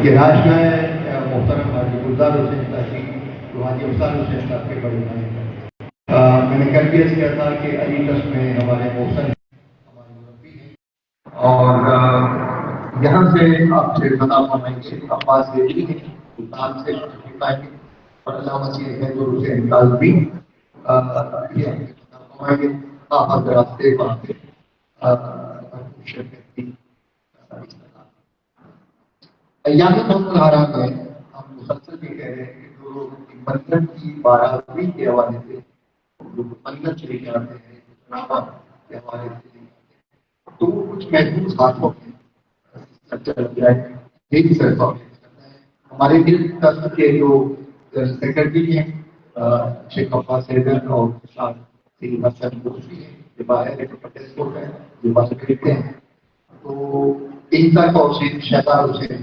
یہ راشنا ہے محترم حاجی گلزار حسین صاحب جو حاجی افسر حسین صاحب کے بڑے بھائی ہیں. میں نے کل بھی اس کیا تھا کہ علی ٹرسٹ میں ہمارے محسن ہمارے مربی ہیں اور یہاں سے آپ سے بتا فرمائیں گے عباس بیٹی ہیں سلطان سے پائیں گے اور علامہ مسیح ہے جو اسے انتقال بھی یہ فرمائیں گے. آپ حضرات سے بات ایام الحرام میں ہم مسلسل یہ کہہ رہے ہیں کہ جو لوگ منت کی بارہویں کے حوالے سے جو منت چلے جاتے ہیں کے حوالے سے تو کچھ محدود ہاتھوں میں یہی سر ہمارے دل ٹرسٹ کے جو سیکرٹری ہیں شیخ عباس حیدر اور حسن دوسری ہیں جو باہر ہے جو بات کرتے ہیں تو ان تک اور شہزاد حسین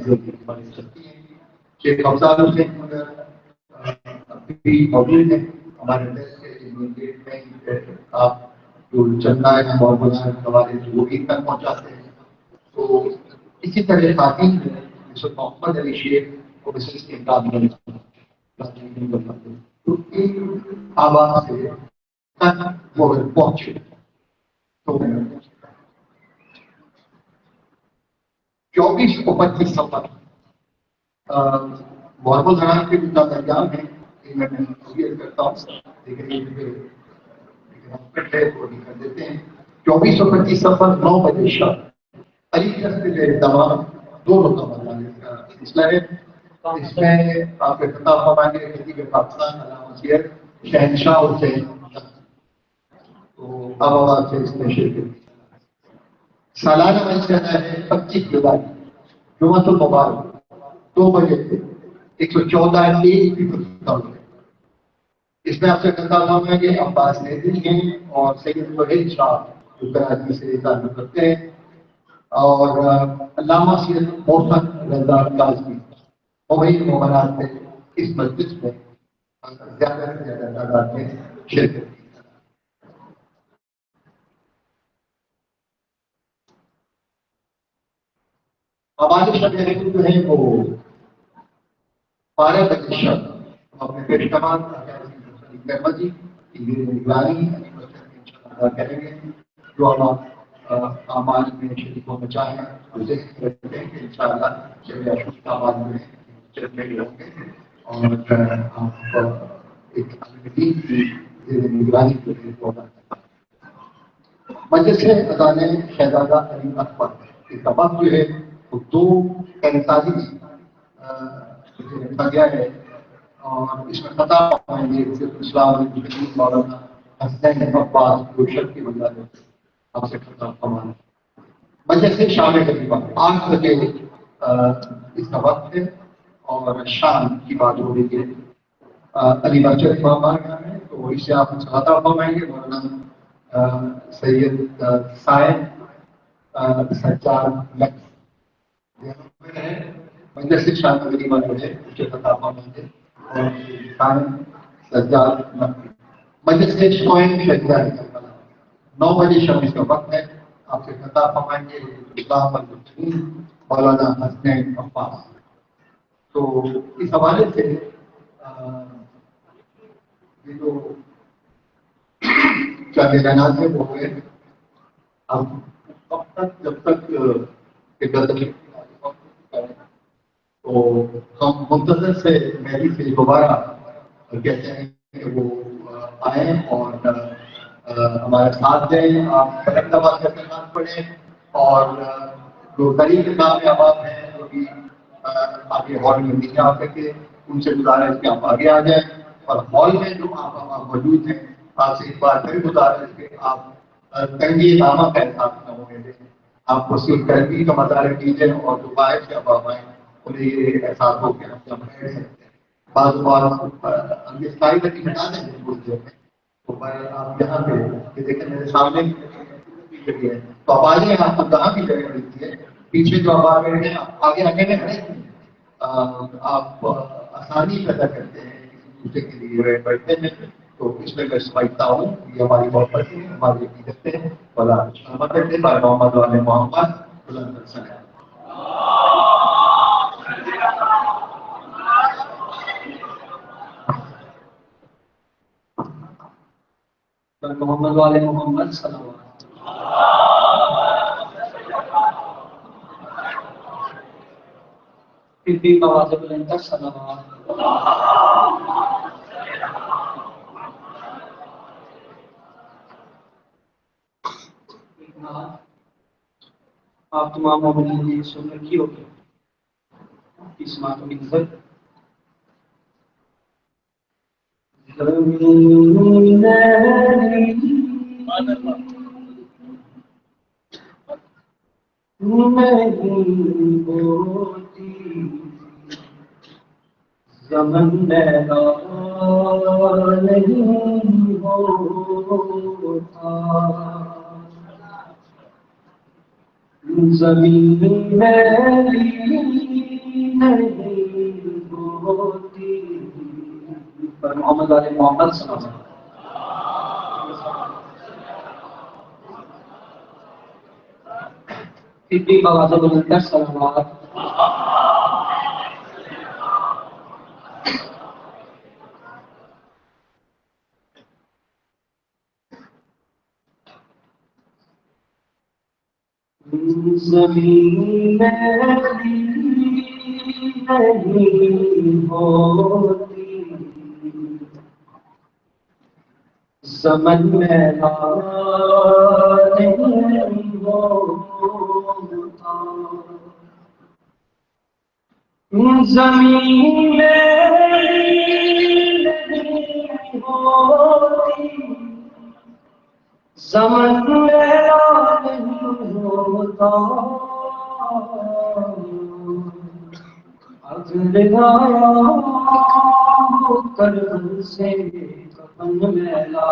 سکتی ہیں شیخ افضال حسین ابھی موجود ہیں ہمارے آپ جو چندہ ہے محمد والے وہ بھی تک پہنچاتے ہیں. تو اسی طرح خاتین مسٹر محمد علی شیخ اور مسٹر کے کام تو ایک آواز سے تک وہ پہنچے تو 24 کو 25 سفر محمد حرام کے جو ایام ہیں میں کرتا ہوں لیکن کر دیتے ہیں 24 اور 25 سفر 9 بجے شام علی ٹرسٹ تمام دونوں کا سلسلہ ہے. اس میں آپ کے خطاب فرمائیں گے خطیب پاکستان علامہ مسیح شہنشاہ حسین تو اب آواز سے اس میں شرکت سالانہ منصوبہ ہے 25 جولائی جمعہ المبارک 2 بجے سے 114 اس میں آپ سے خطاب فرمائیں گے عباس نیدری ہیں اور سید وحید شاہ جو کراچی سے تعلق رکھتے ہیں اور علامہ سید محسن رضا کاظمی وہی مبارات میں اس مسجد میں زیادہ سے زیادہ تعداد میں شرکت کی. ہمارے شہر جو ہے وہ 12 بجے شب اپنے پیش کمان جی نگرانی کریں گے جو ہم اعمال میں شریک ہونا چاہیں اسے کرتے ہیں کہ انشاءاللہ اعمال میں چلنے ہوں گے اور آپ ایک نگرانی کے لیے مجلس اذان شہزادہ علی اکبر اس کا وقت جو ہے وہ 2:45 رکھا گیا ہے اور اس میں خطاب فرمائیں گے اسلام علیہ مولانا حسین عباس جو شرط کی بندہ ہے آپ سے خطاب فرمانا مجلس شام تقریباً 8 بجے اس کا وقت ہے اور شام کی بات ہو رہی ہے علی بچر امام بارگاہ میں تو اس سے آپ خطاب فرمائیں گے مولانا سید سائد سجاد لکھ مجلس شام تقریباً جو ہے اس کے خطاب فرمائیں گے اور سائد سجاد لکھ مجلس شوائن شہزاد 9 بجے شام اس کا وقت ہے آپ سے خطاب فرمائیں گے اسلام المسلمین مولانا حسین عباس. تو اس حوالے سے یہ جو کیا اعلانات ہے وہ ہے اب تک جب تک تو ہم منتظر سے میری سے دوبارہ کہتے ہیں کہ وہ آئیں اور ہمارے ساتھ دیں آپ احتماد کا سلمان پڑھیں اور جو غریب نام احباب ہیں جو بھی آگے ہال میں نہیں آ سکے ان سے گزارش کہ آپ آگے آ جائیں اور ہال میں جو آپ موجود ہیں آپ سے ایک بار پھر گزارش کہ آپ تنگی نامہ کا احساس نہ ہونے دیں آپ کو صرف تربی کا مظاہرہ کیجیے اور جو باعث کے اباب آئیں انہیں یہ احساس ہو کہ ہم جب رہ سکتے ہیں بعض بار ہم یہ ساری تک ہٹا دیں گے بولتے ہیں تو آپ یہاں پہ کہ دیکھیں میرے سامنے تو اب آگے آپ کو کہاں بھی جگہ ملتی ہے پیچھے جو اب آگے ہیں آگے آگے میں کھڑے آپ آسانی پیدا کرتے ہیں دوسرے کے لیے بیٹھتے ہیں تو اس میں سمجھتا ہوں یہ ہماری بہت بڑی ہے ہماری عقیدت ہے بلا کرتے ہیں محمد والے محمد محمد والے محمد صلوات. پھر بھی آواز بلند کر صلوات. آپ تمام مومنین نے سن رکھی ہوگی اس ماہ کی نظر. زمن میرا نہیں ہوتا، زمین میری نہیں ہوتی. پر محمد والے محمد صلی اللہ علیہ وسلم. پھر بھی آواز بلند کر صلوات. زمین میری نہیں ہوتی، زمن میرا نہیں ہوتا، زمین میری نہیں ہوتی، زمن میرا نہیں ہوتا. اگر آیا ہو کر سے کفن میلا،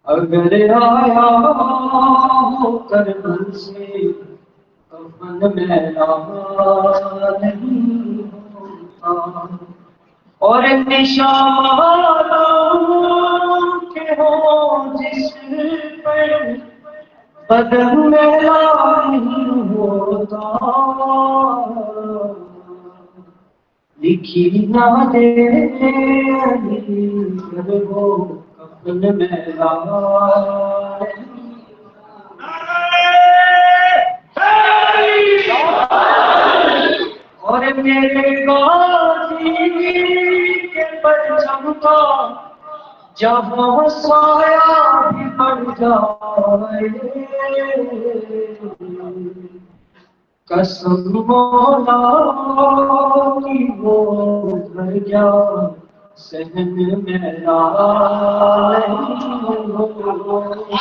اگر آیا ہو کر سے کفن میلا نہیں ہوتا، اور نشان کے ہو جس پر بدن میلا نہیں ہوتا، لکھی نہ دے وہ کفن میلا. اور میرے غازی کے پرچم کا جہاں سایہ بھی بڑھ جائے، قسم مولا کی وہ گھر کیا سہن میرا نہیں ہوتا.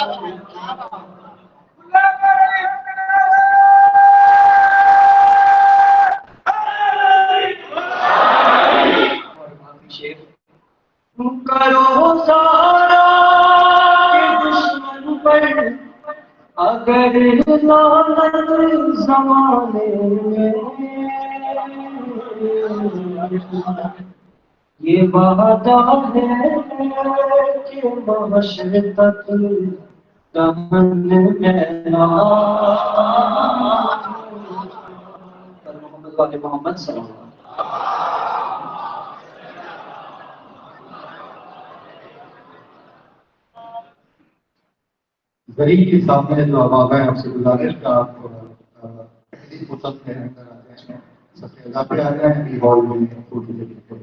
کرو سارا کہ دشمن پر اگر لعنت زمانے میں، یہ وعدہ ہے کہ محشر تک دامن میرا. محمد والے محمد صلی اللہ علیہ وسلم. غریب کے سامنے جو آواز ہے آپ سے گزارش کا آپ پہلی فرصت میں اندر آ جائیں، سب سے اضافے آ جائیں کہ ہال میں چھوٹی سے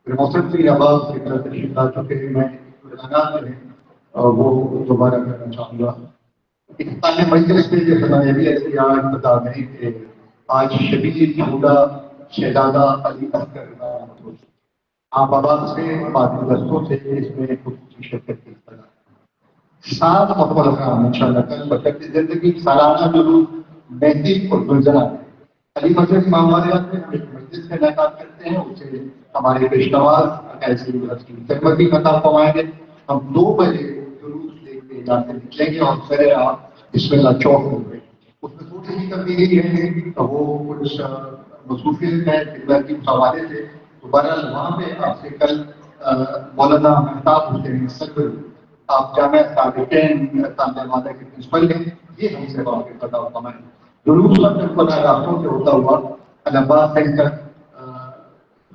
موسم کی آواز کی طرف تشریف لا چکے ہیں. میں اعلانات ہیں وہ دوبارہ کرنا چاہوں گا. پاکستان مجلس میں جو بھی ایسی آج بتا دیں کہ آج شبیر جھوڑا شہزادہ علی اصغر آپ آباد سے پارٹی دستوں سے اس میں خصوصی شرکت کی طرح 7 مقبول کام انشاءاللہ کل بچت کی زندگی سالانہ جلوس مہندی اور گلزرہ علی مسجد امام والیات میں ہم ایک مجلس کا انعقاد کرتے ہیں. اسے ہمارے پیشنواز ایسی کی خدمت بھی عطا فرمائیں گے. ہم 2 بجے جلوس لے کے یہاں سے نکلیں گے اور سرے آپ بسم اللہ چوک ہوں گے. اس میں تھوڑی سی تبدیلی رہے گی تو وہ کچھ مصروفیت ہے خدمت کے حوالے سے. دوبارہ وہاں پہ آپ سے کل مولانا مہتاب حسین سرور آپ جامعہ صادقین تانیہ مادہ کے پرنسپل ہیں، یہ ہم سے واقف پتا ہوتا ہے. جلوس راستوں سے ہوتا ہوا الہباد سینٹر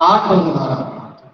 8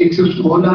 116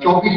24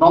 9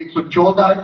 114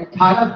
18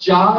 4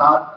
7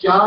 4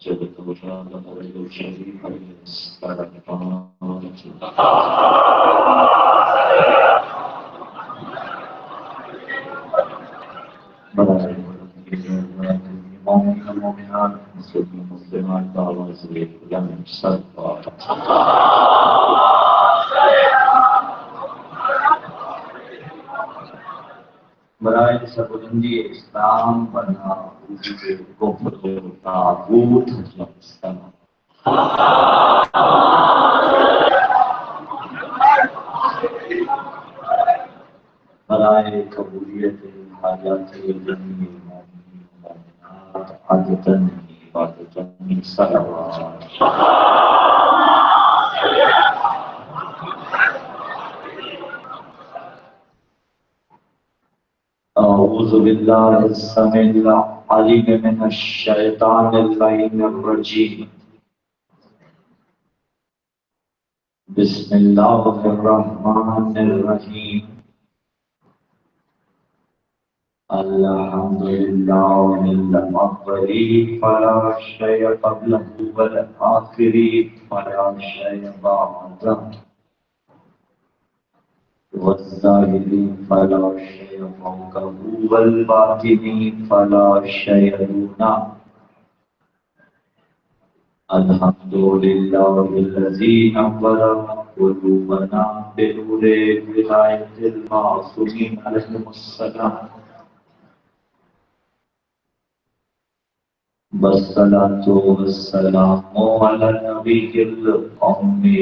جلد وجهه غير شريك له المؤمنات المسلمات بعض لم صدق برائے سربلندی اسلام بنا کفر و طاغوت اسلام برائے قبولیت حاجات جمی مومنات عادتاً عبادتاً صلوات اعوذ باللہ السمیع العلیم من الشیطان اللعین الرجیم بسم اللہ الرحمن الرحیم الحمدللہ للأولی فلا شیء قبلہ والآخری فلا شیء بعدہ والظاہری فلا شیء فوقہ والباطنی فلا شیء دونہ الحمدللہ الذی نور قلوبنا بنور ولایۃ المعصومین علیہم السلام والصلاة والسلام علی النبی الأمی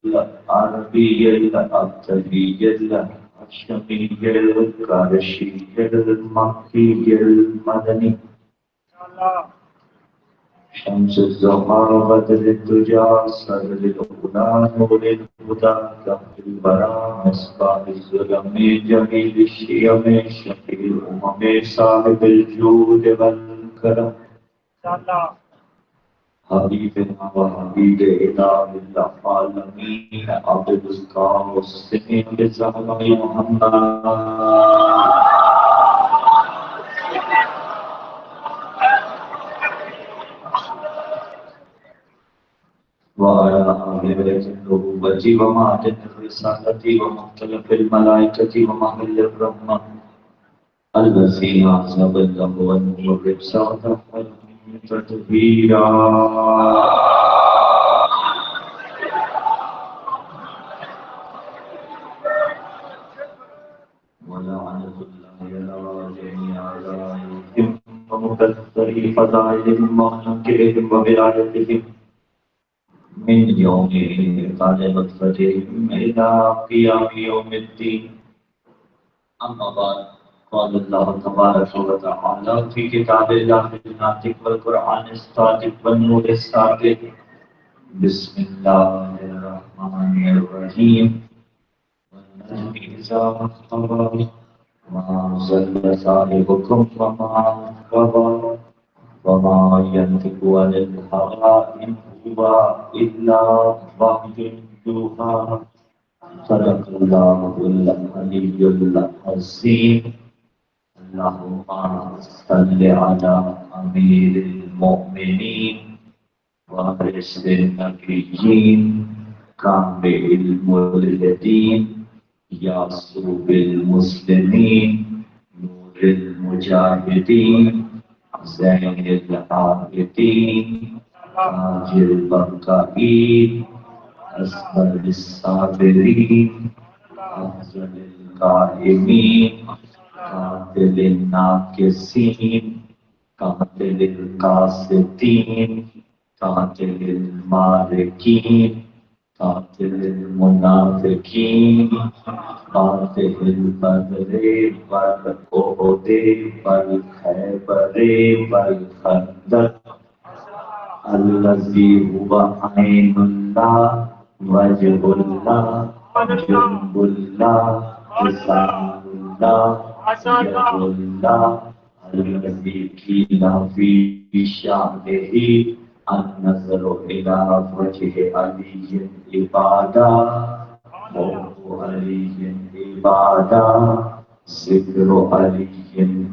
العربی الابتری الحشمی القرشی المکی المدنی شمس الزهر بدر الدجى سر الأولى نور الهدى كهف البراء مصباح الظلم جميل الشيم شفيع الأمم صاحب الجود والكرم حبيبنا وحبيب إله العالمين عبد القاسم بزعم محمد وعلى آل بيت النبوة ومعدن الرسالة ومختلف الملائكة ومحل الرحمة الذي أعزب الله والنور الرسالة تدبيرا ولعنة الله على جميع أعدائهم ومكثري فضائلهم ومنكرهم وبلادتهم من يوم قال نطفتهم إلى قيام يوم الدين أما بعد قال الله تبارك وتعالى في كتاب الله الناطق والقرآن الصادق والنور الصادق بسم الله الرحمن الرحيم والنجم إذا هوى ما ضل صاحبكم وما غوى وما ينطق عن الهوى إن هو إلا وحي يوحى صدق الله العلي العظيم اللهم صل على أمير المؤمنين وارث النبيين كامل الملحدين يعصوب المسلمين نور المجاهدين زين العابدين تاج البركائين أسبل الصابرين أفضل القائمين قاتل الناكسين قاتل القاسطين قاتل الماركين قاتل المنافقين قاتل البدر والأحد والخيبر والخندق الذي هو عين الله وجه الله جنب الله لسان الله يد الله الذي قيل في شأنه النظر إلى وجه علي عبادة خوف علي عبادة ذكر علي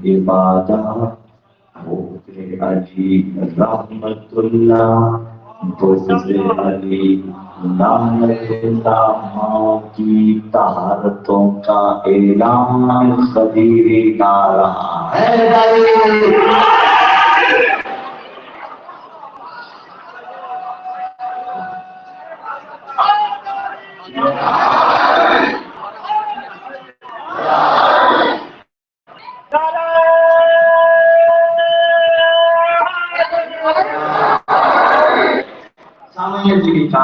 عبادة خوف علی رحمت اللہ، بغض علی لعنت اللہ، ماں کی طہارتوں کا اعلان خدیوی نعرہ حیدری۔ سامنے جی کا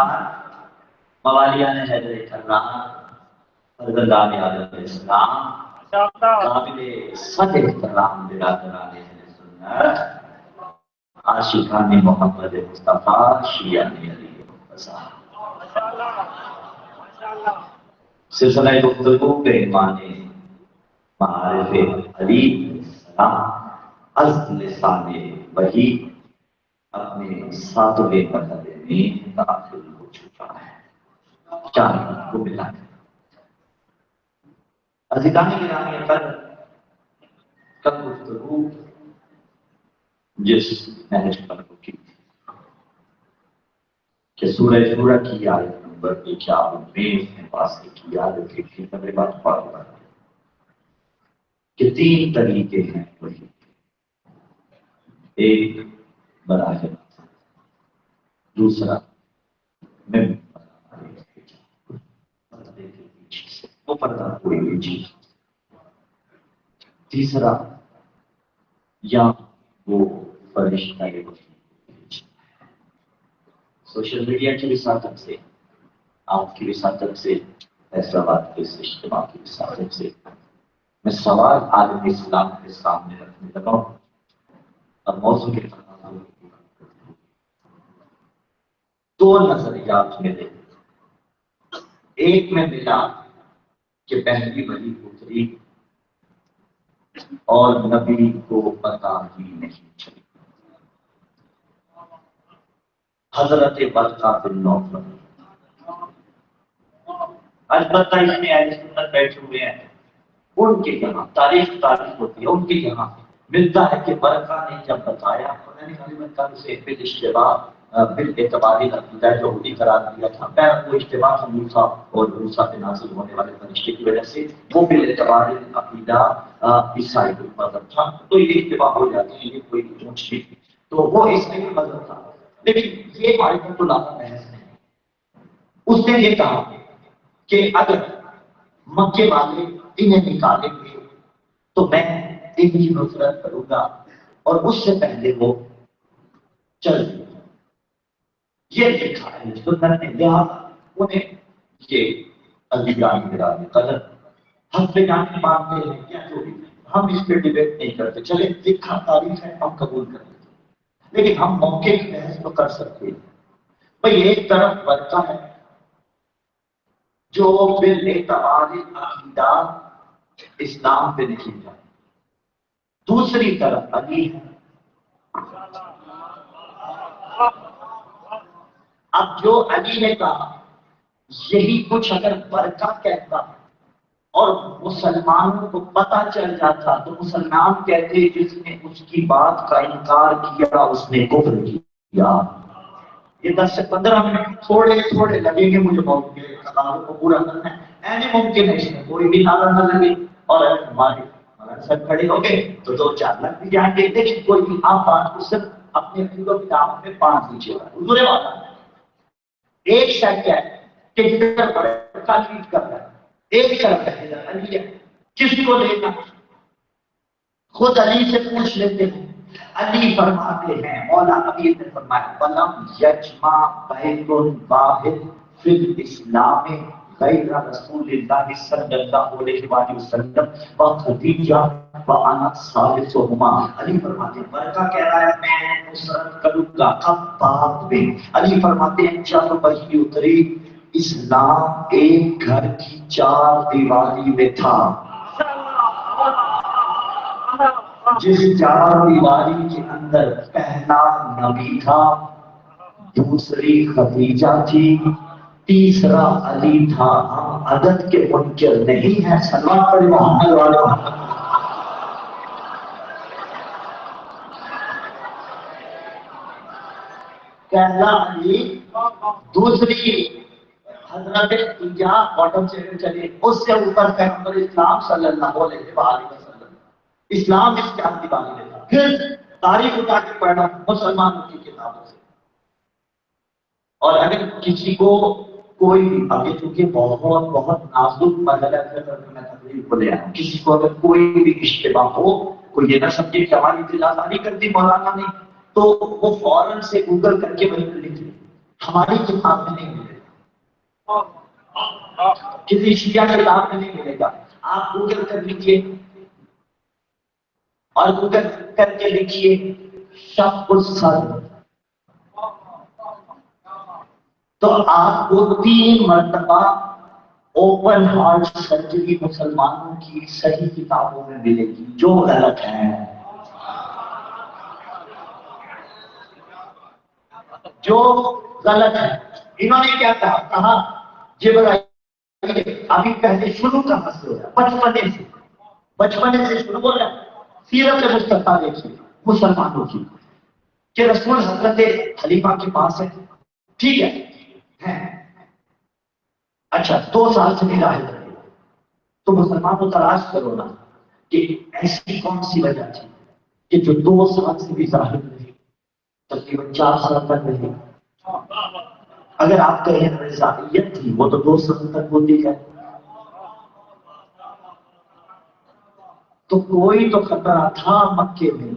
موالیان حیدر کرام فرزندان علیہ السلام قابل صد احترام برادران اہل سنت عاشقان محمد مصطفیٰ شیعان علی سلسلہ گفتگو پہ ایمان معارف علی السلام از لسان وحی اپنے ساتویں مرحلے میں داخل ہو چکا ہے۔ چاہیے کو ملا ہے عزیزان گرامی، کل گفتگو جس نہج پر کی تھی کہ سورہ شورى کی آیت نمبر 51 میں اس نے پاس کی آیت لکھی میرے بات پڑھ رہا ہے کہ 3 طریقے ہیں وہی، ایک براہ راست، دوسرا میں پردے کے پیچھے سے وہ پردہ کوئی بھی چیز، تیسرا یا وہ فرشتہ سوشل میڈیا کی وساطت سے، آپ کی وساطت سے، فیصلہ کے اجتماع کی وساطت سے میں سوال عالم اسلام کے سامنے رکھنے لگا ہوں اور موضوع کے دو نظریات ملے۔ ایک میں ملا کہ پہلی وحی اتری اور نبی کو پتہ ہی نہیں چلی، حضرت برقہ بن نوفل۔ البتہ اس میں اہل سنت بیٹھے ہوئے ہیں، ان کے یہاں تاریخ ہوتی ہے، ان کے یہاں ملتا ہے کہ برقہ نے جب بتایا اسے بالاعتبار عقیدہ یہودی قرار دیا تھا، وہ اجتماع موسیٰ اور موسیٰ پہ نازل ہونے والے فرشتے کی وجہ سے وہ بالاعتبار عقیدہ عیسائی مذہب تھا، تو یہ اجتماع ہو جاتی ہے، یہ کوئی اونچ نہیں، تو وہ عیسائی مذہب تھا۔ لیکن یہ معرفت اللہ کا بحث نہیں، اس نے یہ کہا کہ اگر مکے والے انہیں نکالیں گے تو میں ان کی نصرت کروں گا اور اس سے پہلے وہ چل گئے۔ یہ لکھا ہے سنت نے، لہٰذا انہیں یہ عزیزان گرامی قدر ہم پہ جانے مانتے ہیں کیا جو بھی، ہم اس پہ ڈیبیٹ نہیں کرتے، چلے لکھا تاریخ ہے ہم قبول کر لیتے، لیکن ہم موقع کی بحث تو کر سکتے ہیں۔ بھئی ایک طرف برقہ ہے جو بالاعتبار عقیدہ اسلام پہ نہیں جائے، دوسری طرف علی ہے۔ اب جو علی نے کہا یہی کچھ اگر برقہ کہتا اور مسلمانوں کو پتہ چل جاتا تو مسلمان کہتے جس نے اس کی بات کا انکار کیا اس نے کفر کیا۔ یہ 10 سے 15 منٹ تھوڑے لگیں گے مجھے بہت کتابوں کو پورا کرنا ہے، ایسے ممکن ہے اس میں کوئی بھی نعرہ نہ لگے اور ہمارے سب کھڑے ہو گئے تو 2-4 لگ بھی جائیں گے، لیکن کوئی بھی آپ بات کو صرف اپنے فیلڈ آف کتاب میں 5 دیجیے گا۔ حضور والا ایک شک ہے کہ جدھر برقہ لیڈ کر رہا ہے، ایک شک ہے علی ہے، کس کو لینا؟ خود علی سے پوچھ لیتے ہیں۔ علی فرماتے ہیں، مولا امیر نے فرمایا وَلَمْ يَجْمَعْ بَيْتٌ وَاحِدٌ فِي الْإِسْلَامِ غَيْرَ رَسُولِ اللَّهِ صلی اللہ علیہ وآلہ وسلم وَخَدِیجَہ وَأَنَا ثَالِثُهُمَا۔ علی فرماتے ہیں برقہ کہہ رہا ہے میں نصرت کروں گا، اب بعد میں علی فرماتے ہیں جب وحی اتری اسلام ایک گھر کی 4 دیواری میں تھا، جس 4 دیواری کے اندر پہلا نبی تھا، دوسری خدیجہ تھی، تیسرا علی تھا۔ ہم عدد کے منکر نہیں ہیں، صلوات پڑھیں محمد والے۔ پہلا علی، دوسری حضرت اتجا باٹم سے چلے، اس سے اوپر پیغمبر اسلام صلی اللہ علیہ وسلم، اسلام اس کے آدھی بانی میں تھا۔ پھر تاریخ اٹھا کے پڑھنا مسلمانوں کی کتابوں سے، اور اگر کسی کو کوئی بھی، ابھی چونکہ بہت نازک مرحلہ ہے، میں تقریر کو لے آیا ہوں، کسی کو اگر کوئی بھی اشتباہ ہو، کوئی یہ نہ سمجھے کہ ہماری دلازاری کر دی مولانا نے، تو وہ فوراً سے گوگل کر کے وہیں لکھ لیں، ہماری کتاب میں نہیں ملے گا، کسی شیعہ کتاب میں نہیں ملے گا۔ آپ گوگل کر لیجیے اور گوگل کر کے لکھیے شق الصدر، تو آپ کو 3 مرتبہ اوپن ہارٹ سرجری مسلمانوں کی صحیح کتابوں میں ملے گی جو غلط ہے، جو غلط ہے۔ انہوں نے کیا کہا جبرائیل، ابھی پہلے شروع کہاں سے ہو رہا ہے؟ بچپنے سے شروع ہو رہا ہے۔ سیرت مصطفیٰ دیکھیے مسلمانوں کی کہ رسول حضرت خلیفہ کے پاس ہے، ٹھیک ہے، اچھا 2 سال سے بھی ظاہر رہے، تو مسلمانوں تلاش کرو نا کہ ایسی کون سی وجہ تھی کہ جو 2 سال سے بھی ظاہر رہے، تقریباً 4 سال تک رہے۔ اگر آپ کہیں رضائیت تھی وہ تو 2 سال تک ہوتی ہے، تو کوئی تو خطرہ تھا مکے میں۔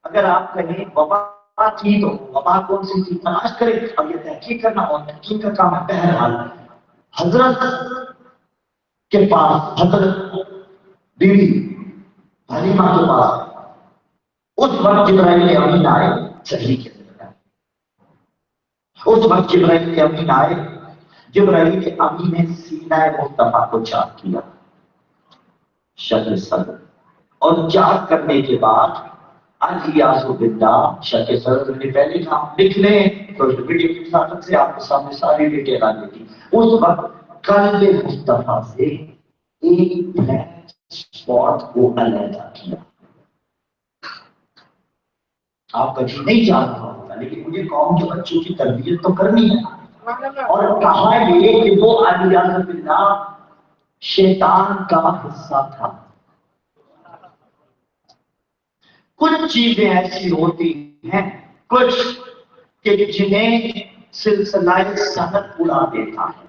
اگر آپ کہیں وبا تھی تو وبا کون سی تھی تلاش کریں، اب یہ تحقیق کرنا اور تحقیق کا کام ہے۔ بہرحال حضرت کے پاس، حضرت بیوی حلیمہ کے پاس اس وقت جبرائیل امین آئے، صحیح کے اس وقت جبرائیل امین آئے، جبرائیل امین نے سینہ مصطفیٰ کو چاک کیا، شق صدر، اور چاک کرنے کے بعد الیاذ باللہ شق صدر نے پہلے کام لکھ لیں تو ویڈیو کی ساتھ سے آپ کے سامنے ساری ڈیٹیل آ گئی تھی۔ اس وقت قلب مصطفیٰ سے ایک بلیک اسپاٹ کو علیحدہ کیا۔ آپ کبھی نہیں جانتا ہوگا لیکن مجھے قوم کے بچوں کی تربیت تو کرنی ہے، اور کہا یہ کہ وہ الیاذ باللہ شیطان کا حصہ تھا۔ کچھ چیزیں ایسی ہوتی ہیں کچھ کہ جنہیں سلسلہ سند اڑا دیتا ہے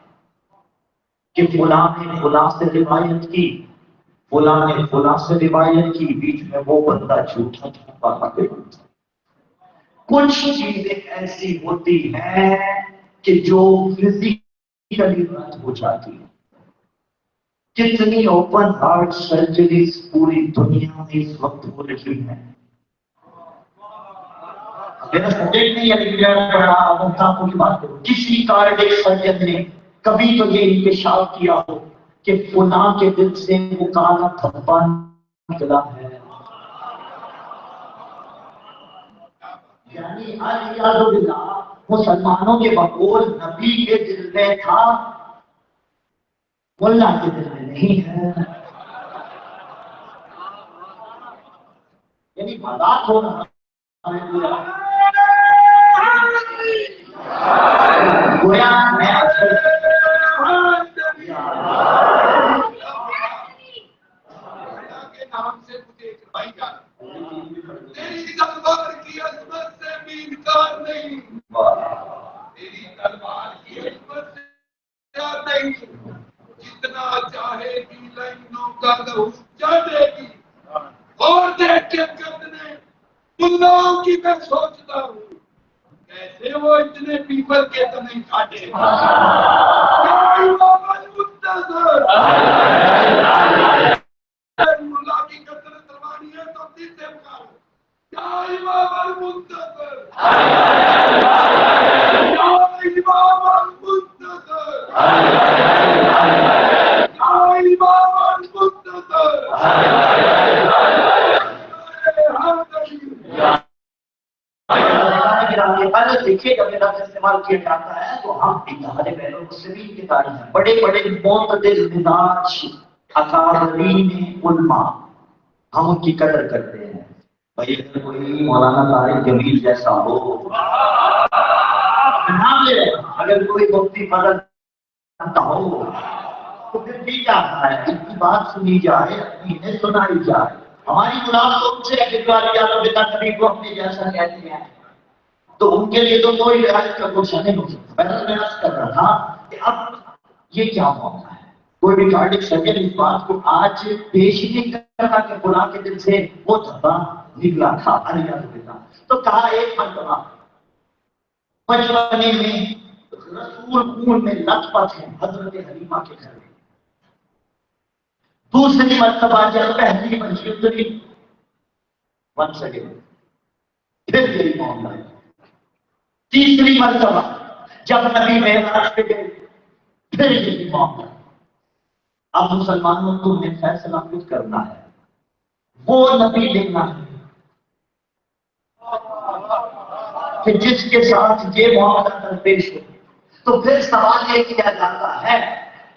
کہ فلاں نے فلاں سے روایت کی، فلاں نے فلاں سے روایت کی، بیچ میں وہ بندہ جھوٹا تھا۔ کچھ چیزیں ایسی ہوتی ہیں کہ جو فزیکلی رد ہو جاتی ہیں۔ کتنی اوپن ہارٹ سرجریز پوری دنیا میں اس وقت ہو رہی ہیں۔ میرا سبجیکٹ نہیں ہے لیکن میں کی بات کروں، کسی کارڈک سرجن نے کبھی تو یہ انکشاف کیا ہو کہ فلاں کے دل سے وہ کالا دھبا نکلا ہے، یعنی الیاذ باللہ مسلمانوں کے بقول نبی کے دل میں تھا، ملا کے دل میں نہیں ہے، یعنی مذاق ہو رہا گویا میں نام سے مجھے ایک بھائی جان تیری تلوار کی عظمت سے بھی انکار نہیں، تیری تلوار کی عظمت سے انکار نہیں، جتنا چاہے گی لائنوں کا لہو چاہے گی، اور دیکھ کے کتنے ملاؤں کی میں سوچتا ہوں کیسے وہ اتنے پیپل کے تنے کاٹے۔ ملا کی کثرت روانی ہے تو دل سے پکارو یا امام المنتظر، یا امام المنتظر، یا امام المنتظر۔ دیکھیے جب یہ لفظ استعمال کیا جاتا ہے تو ہم اتحاد بین المسلمین کی تاریخ ہے، بڑے بڑے معتدل مزاج اکابرین علماء، ہم ان کی قدر کرتے ہیں، بھائی اگر کوئی مولانا طارق جمیل جیسا ہو، نام لے، اگر کوئی مفتی فضل ہو تو پھر بھی کیا ہے، ان کی بات سنی جائے، اپنی انہیں سنائی جائے. ہماری مراد تو ان سے ہے کہ نبی کو اپنے جیسا کہتے ہیں، تو ان کے لیے تو کوئی رعایت کا کچھ نہیں ہو سکتا. میں عرض کر رہا تھا کہ اب یہ کیا معاملہ ہے، کوئی ریکارڈنگ سرکل اس بات کو آج پیش ہی نہیں کر رہا کہ خدا کے دل سے وہ دھبا نکلا تھا. تو کہا ایک مرتبہ بچپنے میں رسول خون میں لت پت ہے حضرت حلیمہ کے گھر میں. دوسری مرتبہ جب پہلی مسجد اتری بن سکے پھر یہی معاملہ ہے. تیسری مرتبہ جب نبی معراج پہ گئے پھر یہی معاملہ. اب مسلمانوں کو انہیں فیصلہ خود کرنا ہے، وہ نبی لینا ہے کہ جس کے ساتھ یہ معاملہ درپیش ہو. تو پھر سوال یہ کیا جاتا ہے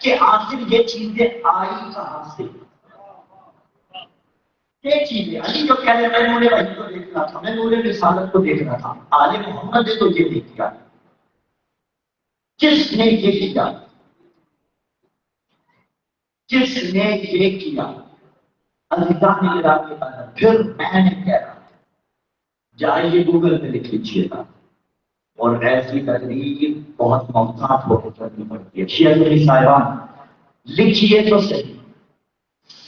کہ آخر یہ چیزیں آئی کہاں سے؟ یہ چیزیں علی جو کہہ رہے میں نور وحی کو دیکھنا تھا، میں نور رسالت کو دیکھنا تھا، آل محمد نے تو یہ نہیں کیا. کس نے یہ کیا؟ کس نے یہ کیا؟ اللہ نے کہا. پھر میں نے کہہ رہا جائیے گوگل پہ لکھ لیجیے گا، اور ایسی تقریر بہت محتاط ہو کے کرنی پڑتی ہے. شیعہ علی صاحبان لکھیے تو صحیح،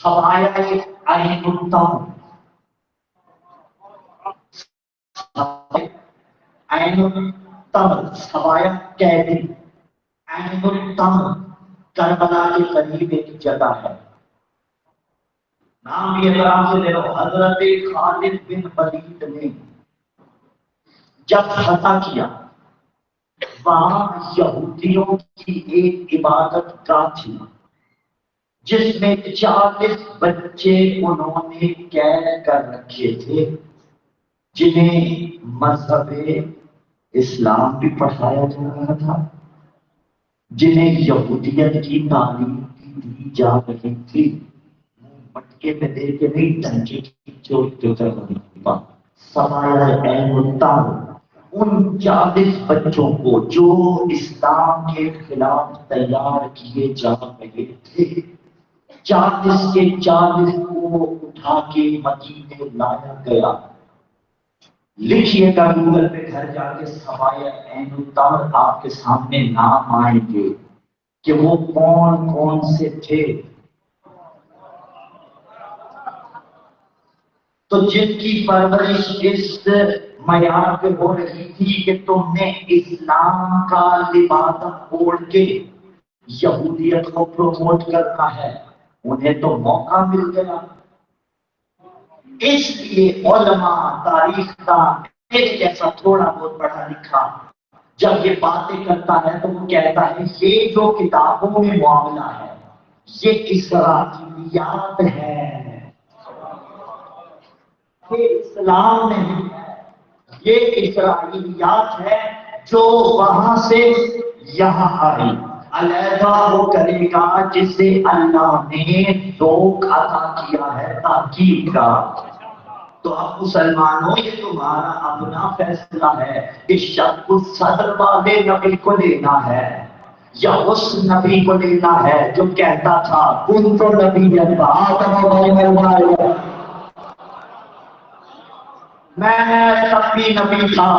سوایا عین التمر، عین التمر سوایا قیدی، عین التمر کربلا کے قریب ایک جگہ ہے. نام بھی احترام سے لے لو. حضرت خالد بن ولید نے جب فتح کیا، وہاں یہودیوں کی ایک عبادت گاہ تھی جس میں 40 بچے انہوں نے قید کر رکھے تھے، جنہیں مذہب اسلام بھی پڑھایا جا رہا تھا، جنہیں یہودیت کی تعلیم بھی دی جا رہی تھی. مٹکے میں دے کے نہیں، ٹنکی کی چوٹ کے اوپر سوائے عین التمر ان 40 بچوں کو جو اسلام کے خلاف تیار کیے جا رہے تھے، 40 کے 40 کو اٹھا کے مدینے لایا گیا. لکھیے گا گوگل پہ گھر جا کے سوائے عین التمر، آپ کے سامنے نام آئیں گے کہ وہ کون کون سے تھے. تو جن کی پرورش اس معیار پہ ہو رہی تھی کہ تم نے اسلام کا لباس اوڑھ کے یہودیت کو پروموٹ کرنا ہے، انہیں تو موقع مل گیا. اس لیے علماء تاریخ کا ایک جیسا تھوڑا بہت پڑھا لکھا جب یہ باتیں کرتا ہے تو وہ کہتا ہے یہ جو کتابوں میں معاملہ ہے یہ اسرائیلیات ہے، یہ اسلام نہیں ہے، یہ اسرائیلیات ہے جو وہاں سے یہاں آئی. علیحدہ وہ کرے گا جسے اللہ نے ذوق عطا کیا ہے تحقیق کا. تو اب مسلمانوں یہ تمہارا اپنا فیصلہ ہے کہ شک صدر والے نبی کو لینا ہے یا اس نبی کو لینا ہے جو کہتا تھا کن تو نبی میں تب بھی نبی تھا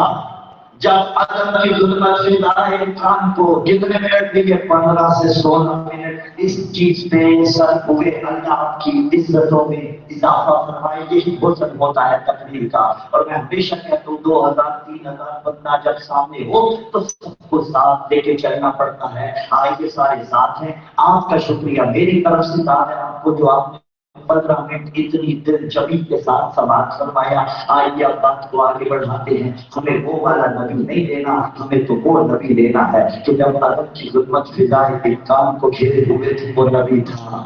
جب عدم کی ظلمت سے لائے انسان کو کتنے منٹ دیے 15 سے 16 منٹ اس چیز پہ سر ہوئے. اللہ کی عزتوں میں اضافہ فرمائے. یہی حسن ہوتا ہے تقریر کا. اور میں ہمیشہ کہتا ہوں 2000-3000 بندہ جب سامنے ہو تو سب کو ساتھ لے کے چلنا پڑتا ہے. آئیے سارے ساتھ ہیں. آپ کا شکریہ میری طرف سے دعا ہے آپ کو جو آپ نے 15 منٹ اتنی دل جبی کے ساتھ سماعت فرمایا. آئیے اب بات کو آگے بڑھاتے ہیں. ہمیں وہ والا نبی نہیں لینا، ہمیں تو وہ نبی لینا ہے کہ جب عدم کی ظلمت فضائے کے کام کو گھیرے ہوئے تھے وہ نبی تھا.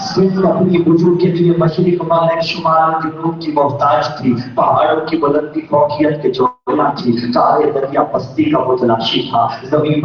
صرف اپنی وجود کے لیے مشرق مغرب شمال جنوب کی محتاج تھی. پہاڑوں کی بلندی فوقیت کے چولا تھی. سارے دریا پستی کا وہ تلاشی تھا. زمین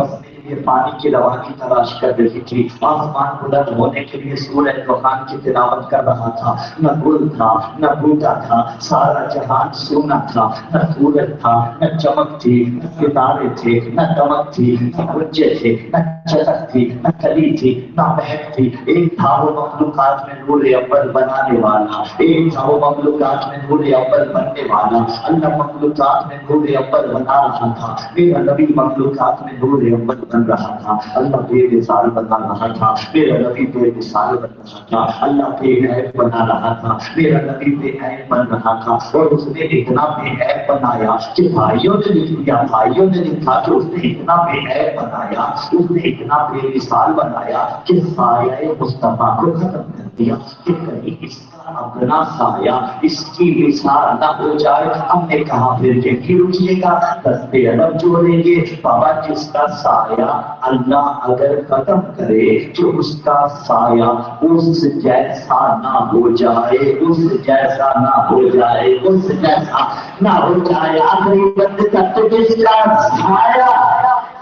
لیے پانی کی روانی تلاش کر رہی تھی، آسمان بلند ہونے کے لیے سورہ قرآن کی تلاوت کر رہا تھا، نہ گل تھا نہ بوٹا تھا، سارا جہان سونا تھا، نہ سورج تھا نہ چمک تھی، نہ ستارے تھے نہ دمک تھی، نہ بچے تھے نہ چٹک تھی نہ کلی تھی نہ مہک تھی، ایک تھا وہ مخلوقات میں نور اول بنانے والا، ایک تھا وہ مخلوقات میں نور اول بننے والا، اللہ مخلوقات میں نور اول بنا رہا تھا، میرا نبی مخلوقات میں نور اول بن رہا تھا، اللہ بے مثال بنا رہا تھا، میرا نبی بے مثال بن رہا تھا، اللہ بے عیب بنا رہا تھا، میرا نبی بے عیب بن رہا تھا، اور اس نے اتنا بے عیب بنایا کہ بھائیوں نے لکھ دیا، بھائیوں نے لکھا کہ اس نے اتنا بے عیب بنایا، اس نے اتنا بے مثال بنایا کہ سایہ مصطفیٰ کو ختم کر دیا کہ کہیں اس کا اپنا سایہ اس کی مثال نہ ہو جائے۔ ہم نے کہا پھر یہی رکیے گا، دستے ادب جوڑیں گے، بابا جس کا سایہ اللہ اگر ختم کرے تو اس کا سایہ اس جیسا نہ ہو جائے، اس جیسا نہ ہو جائے، اس جیسا نہ ہو جائے، آخری بند تک تو جس کا سایہ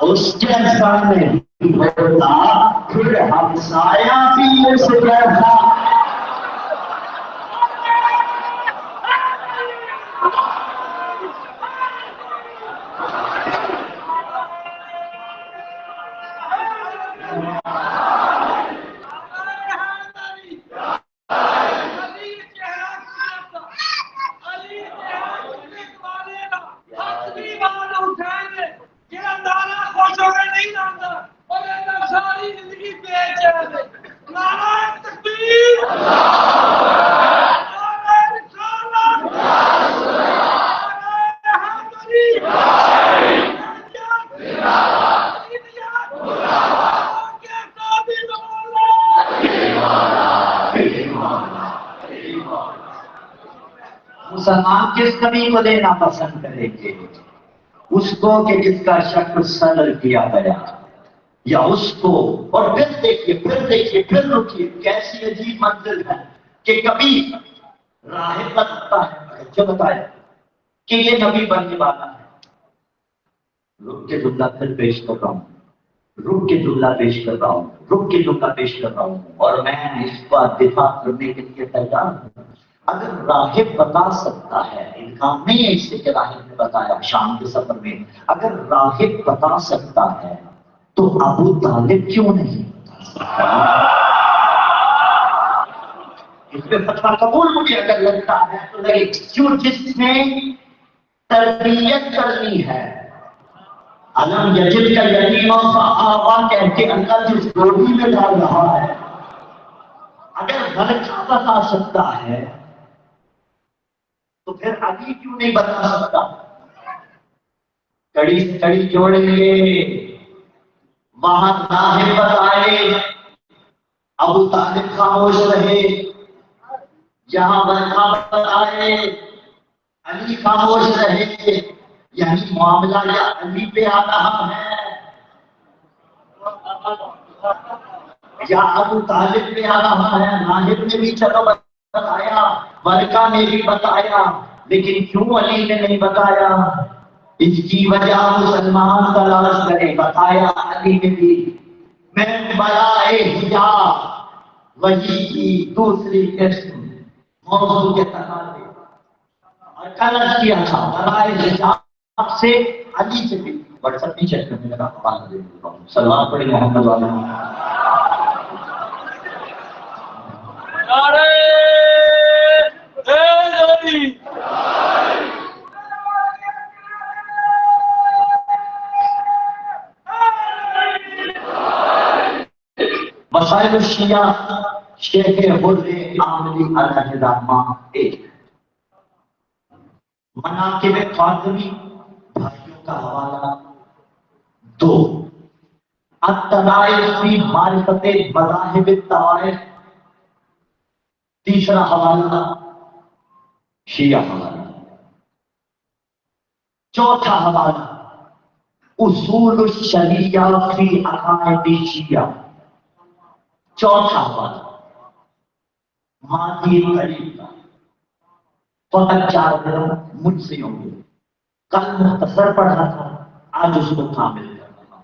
اس جیسا نہیں ہوتا پھر ہم سایہ بھی اس جیسا۔ مسلمان کس نبی کو دینا پسند کریں گے؟ اس کو کہ جس کا شکل صدر کیا گیا، یا اس کو؟ اور پھر دیکھیے پھر رکیے، کیسی عجیب منزل ہے کہ کبھی راہب بنتا ہے، جو بتایا کہ یہ نبی بننے والا ہے، رک کے جملہ پھر پیش کر رہا ہوں، اور میں اس کا دفاع کرنے کے لیے تیار ہوں۔ اگر راہب بتا سکتا ہے، انکار نہیں ہے اس سے کہ راہب نے بتایا شام کے سفر میں، اگر راہب بتا سکتا ہے تو ابو طالب کیوں نہیں بتا سکتا؟ اس پہ فتویٰ قبول مجھے اگر لگتا ہے تو لگے، کیوں؟ جس نے تربیت کرنی ہے، علم یجد کا یتیما فآوا کہہ کے اللہ جس گودی میں ڈال رہا ہے، اگر غلطہ بتا سکتا ہے تو پھر علی کیوں نہیں بتا سکتا؟ کڑی سے کڑی جوڑیں گے، وہاں راہب بتائے، ابو طالب خاموش رہے، یہاں برکھا بتائے، علی خاموش رہے، یعنی معاملہ یا علی پہ آ رہا ہے یا ابو طالب پہ آ رہا ہے۔ راہب نے بھی چلو بتایا، برکا نے بھی بتایا، لیکن کیوں علی نے نہیں بتایا؟ اس کی وجہ مسلمان تلاش کرے، بتایا علی نے بھی۔ میں برائے حجاب وہی کی دوسری قسم موضوع کے تقاضے اور کلر کیا تھا، برائے حجاب سے علی سے بھی۔ واٹس ایپ نہیں چیک کرنے لگا، حوالہ دے دیتا ہوں، سلام پڑھیں محمد والا۔ مسائل الشیعہ شیخ حر عاملی علیہ الرحمہ 1، مناقب قادری بھائیوں کا حوالہ 2، الطلائع فی معرفت مذاہب الطوائف تیسرا حوالہ شیعہ حوالہ، چوتھا حوالہ اصول الشریعہ فی عقائد شیعہ، چوتھا حوالہ ماضی قریب کا۔ فقط 4 دن مجھ سے ہوں گے، کل مختصر پڑھا تھا، آج اس کو کامل کر رہا ہوں۔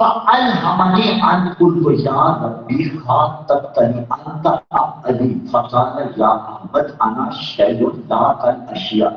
فألهمني أن قلت يا ربي خاطبتني أنت أبي فقال يا أحمد أنا شيء لا كالأشياء।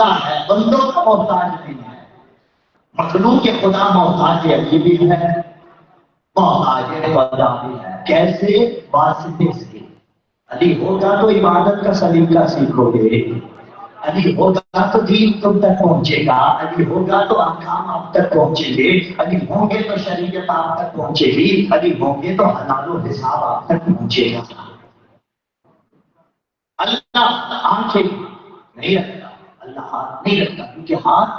بندہ ہے، بندوں کا محتاج نہیں ہے. مخلوق کے خدا محتاج علی بھی ہے، محتاج خدا بھی ہے. کیسے؟ واسطے سے. علی ہوگا تو عبادت کا سلیقہ سیکھو گے، علی ہوگا تو دین تم تک پہنچے گا، علی ہوگا تو احکام آپ تک پہنچیں گے، علی ہوں گے تو شریعت آپ تک پہنچے گی، علی ہوں گے تو حلال و حساب آپ تک پہنچے گا. اللہ آنکھیں نہیں رکھتا، اللہ ہاتھ نہیں رکھتا، کیونکہ ہاتھ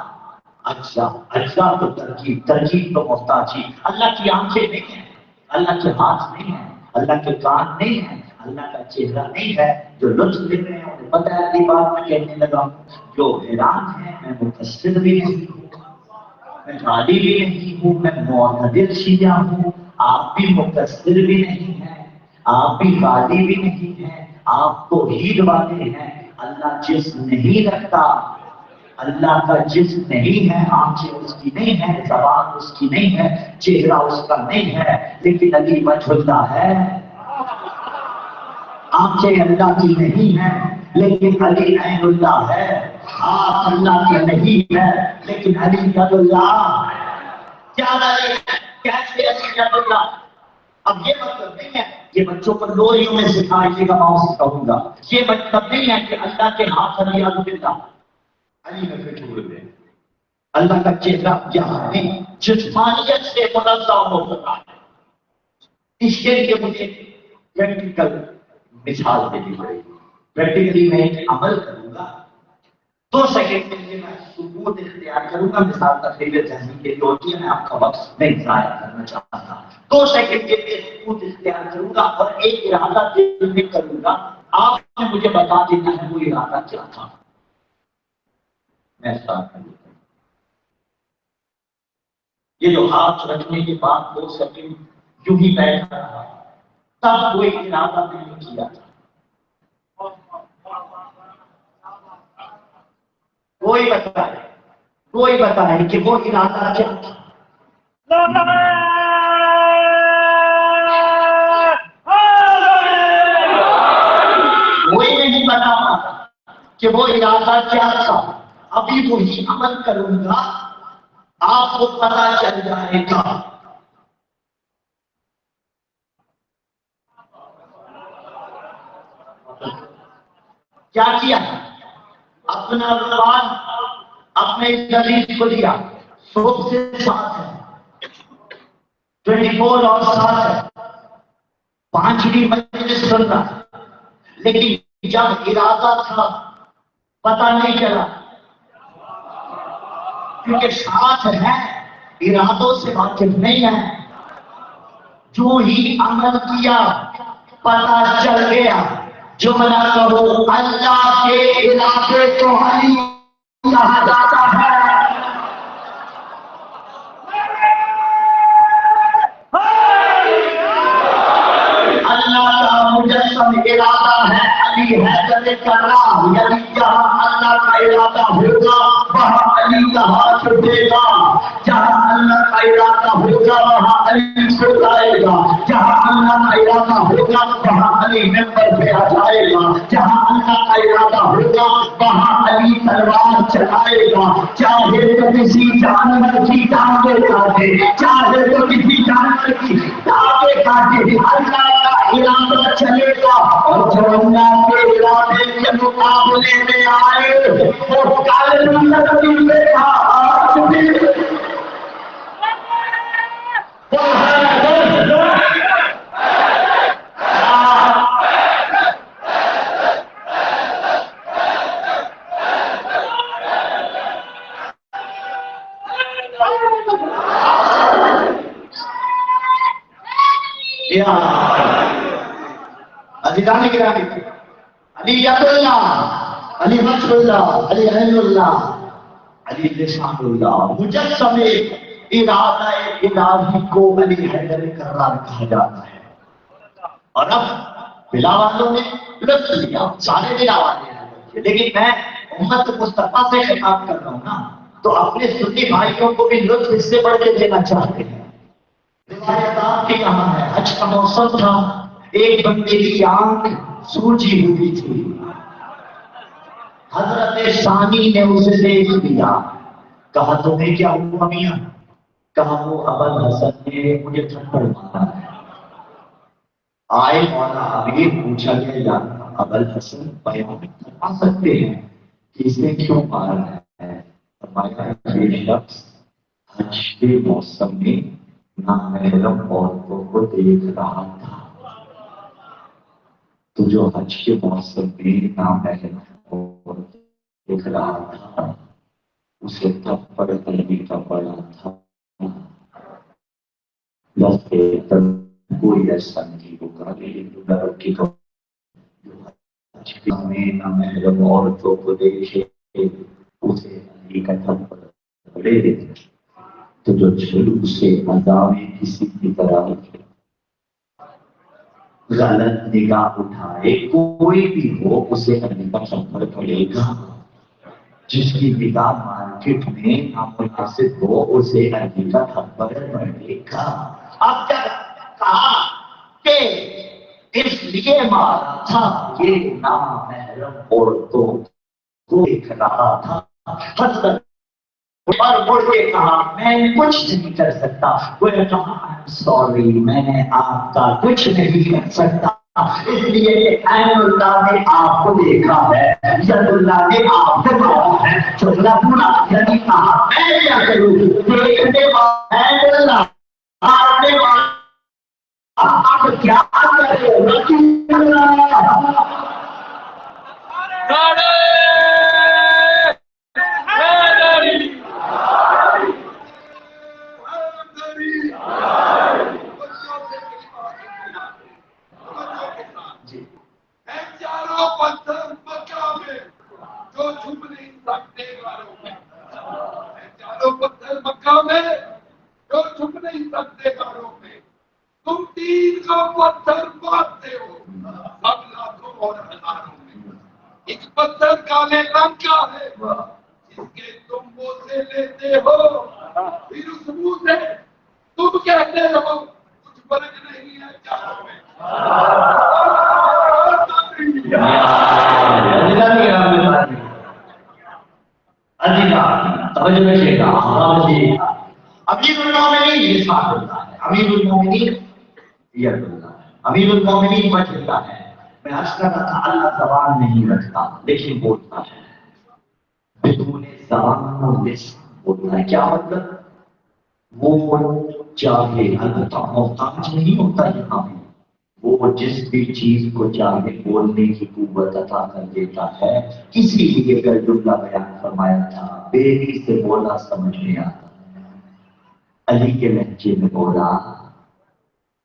اجزا تو ترکیب تو محتاجی. اللہ کی آنکھیں نہیں ہیں، اللہ کے ہاتھ نہیں ہیں، اللہ کے کان نہیں ہیں، اللہ کا چہرہ نہیں ہے. جو لطف لے رہے ہیں انہیں پتہ ہے اپنی بات میں کہنے لگا. جو حیران ہے میں مقصر بھی نہیں ہوں، میں غالی بھی نہیں ہوں، میں معتدل شیعہ ہوں. آپ بھی مقصر بھی نہیں ہیں، آپ بھی غالی بھی نہیں ہیں، آپ تو عید والے ہیں. اللہ جسم نہیں رکھتا، اللہ کا جسم نہیں ہے، آنکھیں اس کی نہیں ہے، زبان اس کی نہیں ہے، چہرہ اس کا نہیں ہے، لیکن علی وجہ اللہ ہے. آنکھیں اللہ کی نہیں ہیں لیکن علی عین اللہ ہے. ہاتھ اللہ کے نہیں ہے لیکن علی ید اللہ. کیا علی ہے؟ کیسے علی ید اللہ؟ اب یہ مطلب نہیں ہے کہ بچوں کو لوریوں میں سکھائیے گا، ماؤں سے کہوں گا. یہ مطلب نہیں ہے کہ اللہ کے ہاتھ علی ید اللہ، علی میں پھر چھوڑ دیں. اللہ کا چہرہ یہاں نہیں، جسمانیت سے منزہ ہو سکتا ہے. اس کے لیے مجھے پریکٹیکل مثال دینی پڑے گی. پریکٹیکلی میں ایک عمل کروں گا، 2 سیکنڈ کے لیے میں سکوت اختیار کروں گا. مثال تقریر ذہنی کے لیے ہوتی ہے، میں آپ کا وقت نہیں ضائع کرنا چاہتا. 2 سیکنڈ کے لیے سکوت اختیار کروں گا اور ایک ارادہ دل میں کروں گا. آپ نے مجھے بتا دینا ہے وہ ارادہ کیا تھا. میں اسٹارٹ کروں گا. یہ جو ہاتھ رکھنے کے بعد 2 سیکنڈ یوں ہی بیٹھا رہا، تب کوئی ارادہ نہیں کیا تھا. کوئی بتائے کہ وہ ارادہ کیا تھا. کوئی نہیں بتا پاتا کہ وہ ارادہ کیا تھا. ابھی وہی عمل کروں گا، آپ کو پتا چل جائے گا. کیا کیا؟ اپنا زبان اپنے دلیل کو دیا. صبح سے ساتھ ہے، 24 اور ساتھ ہے، 5ویں مجلس سن رہا، لیکن جب ارادہ تھا پتہ نہیں چلا، کیونکہ ساتھ ہے ارادوں سے واقف نہیں ہے. جو ہی عمل کیا پتہ چل گیا. جملہ کہو، اللہ کے ارادے کو علی کہا جاتا ہے. اللہ کا مجسم ارادہ ہے، علی حیدر کرام. یعنی جہاں اللہ کا ارادہ ہوگا وہاں علی کا ہاتھ اٹھے گا، جہاں اللہ کا ارادہ ہوگا وہاں علی چھڑائے گا، جہاں اللہ کا ارادہ ہوگا وہاں علی ممبر پہ آ جائے گا، جہاں اللہ کا ارادہ ہوگا وہاں علی تلوار چلائے گا. چاہے تو کسی جانور کی ٹانگیں کاٹے، چاہے تو کسی جانور کی ٹانگیں کاٹے، اللہ کا ارادہ چلے گا. اور جو اللہ کے ارادے کے مقابلے میں آئے وہ کل بھی میرا ہاتھ بھی ادھکانی گرامی علی ید اللہ، علی وجہ اللہ، علی عین اللہ، علی لسان اللہ. مجسم ارادہ الہی کو علی حیدر کرار کہا جاتا ہے. اور اب بلا والوں نے لطف لیا، سارے بلا والے ہیں، لیکن میں امت مصطفیٰ سے خطاب کر رہا ہوں نا، تو اپنے سنی بھائیوں کو بھی لطف اس سے بڑھ کے دینا چاہتے ہیں. روایات کی کہاں ہے، حج کا موسم تھا، ایک بندے کی آنکھ سوجی ہوئی تھی. حضرت ثانی نے اسے دیکھ لیا، کہا تمہیں کیا ہوا میاں؟ کہا وہ ابل حسن نے مجھے تھپڑ مارا ہے۔ آئے مولا امیر، پوچھا گیا یا ابل حسن بیان کروا سکتے ہیں کہ اس نے کیوں مارا ہے؟ فرمایا یہ شخص حج کے موسم میں نامحرم عورتوں کو دیکھ رہا تھا، تو جو حج کے موسم میں نامحرم عورت دیکھ رہا تھا اسے تھپڑ کرنے کا پڑا تھا۔ بس کوئی ایسا نہیں ہوگا، لیکن لڑکی کو جو حج میں نامحرم عورتوں کو دیکھے اسے علی کا تھپڑ پڑے، تو جو چھلو سے ادا میں کسی کی طرح غلط نگاہ اٹھائے کوئی بھی ہو اسے علی کا تھپڑ پڑے گا۔ جس کی نگاہ مارکیٹ میں نامناسب ہو اسے علی کا تھپڑ پڑے گا۔ اب جب کہا کہ اس لیے مارا تھا یہ نامحرم عورتوں کو دیکھ رہا تھا، حضرت اور بول کے کہا میں کچھ نہیں کر سکتا، وہ کہا سوری میں آپ کا کچھ نہیں کر سکتا، اس لیے عین اللہ نے آپ کو دیکھا ہے، ید اللہ نے آپ کو مارا ہے، چھوٹا پورا یعنی کہا میں کیا کروں، دیکھنے والا عین اللہ مارنے والا آپ کیا کرے رسول اللہ۔ چاروں پتھر مکہ میں جو چھپ نہیں سکتے گھروں میں، چاروں پتھر مکہ میں جو چھپ نہیں سکتے گھروں میں، تم تین کو پتھر مارتے ہو سب لاکھوں اور ہزاروں میں، ایک پتھر کالے رنگ کا ہے جس کے تم بوسے لیتے ہو، پھر اس منہ سے تم کہتے ہو کچھ فرق نہیں ہے چاروں میں۔ امیر المومنین یہ ساتھ ہوتا ہے، امیر المومنین یہ ہوتا ہے، امیر المومنین بچتا ہے۔ میں عرض کر رہا تھا اللہ زبان نہیں رکھتا لیکن بولتا ہے، بدون زبان اور لسان بولتا ہے۔ کیا مطلب؟ وہ چاہے البتہ محتاج نہیں ہوتا یہاں پہ، وہ جس بھی چیز کو چاہے بولنے کی قوت عطا کر دیتا ہے۔ اسی لیے پھر جملہ بیان فرمایا تھا بیری سے بولا سمجھ میں آتا ہے، علی کے لہجے میں بولا۔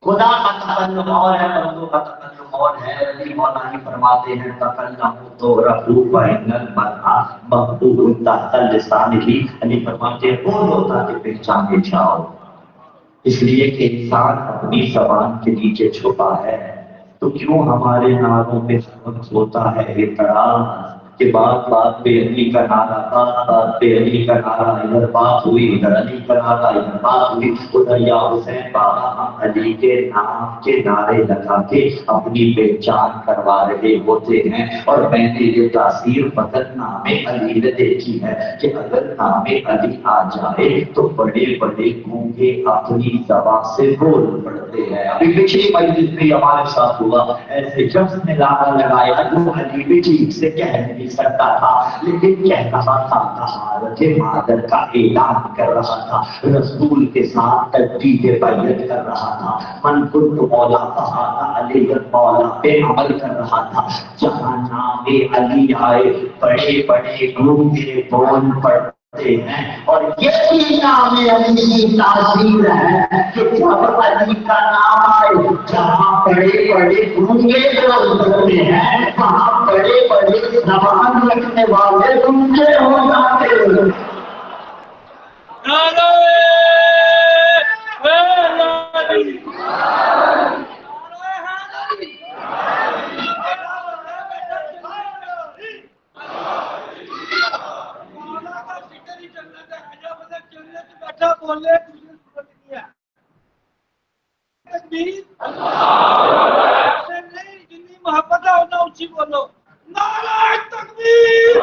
خدا کا تکلم اور ہے، بندوں کا تکلم اور ہے۔ علی مولا ہی فرماتے ہیں تکلم تو رفو بین المرء مقبول تحت لسان ہی۔ علی فرماتے ہیں بولو تاکہ پہچانے جاؤ، اس لیے کہ انسان اپنی زبان کے نیچے چھپا ہے۔ تو کیوں ہمارے نعروں پہ وقت ہوتا ہے اعتراض کہ بات بات پہ علی کا نعرہ، بات بات پہ علی کا نعرہ، ادھر بات ہوئی ادھر علی کا نعرہ، ادھر بات ہوئی ادھر یا حسین بابا۔ ہم علی کے نام کے نعرے لگا کے اپنی پہچان کروا رہے ہوتے ہیں۔ اور میں نے یہ تاثیر فقط نام علی نے دیکھی ہے کہ اگر نام علی آ جائے تو بڑے بڑے گونگے اپنی زبان سے بول پڑتے ہیں۔ ابھی پچھلی مجلس میں ہمارے ساتھ ہوا، ایسے شخص نے نعرہ لگایا جو علی بھی ٹھیک سے کہہ نہیں سکتا تھا لیکن کہہ رہا تھا طہارت مادر کا اعلان کر رہا تھا، رسول کے ساتھ تجدید بیعت کر رہا تھا، من کنت مولا طہارا علی مولا پہ عمل کر رہا تھا۔ جہاں نام علی آئے بڑے بڑے گونگے بول پڑتے ہیں، اور یہی نام علی کی تاثیر ہے کہ جب علی کا نام آئے جہاں بڑے بڑے گونگے لوگ ہوتے ہیں وہاں بڑے بڑے زبان رکھنے والے گونگے ہو جاتے ہیں۔ محبت ہونا اچھی بولو، نعرہ تکبیر،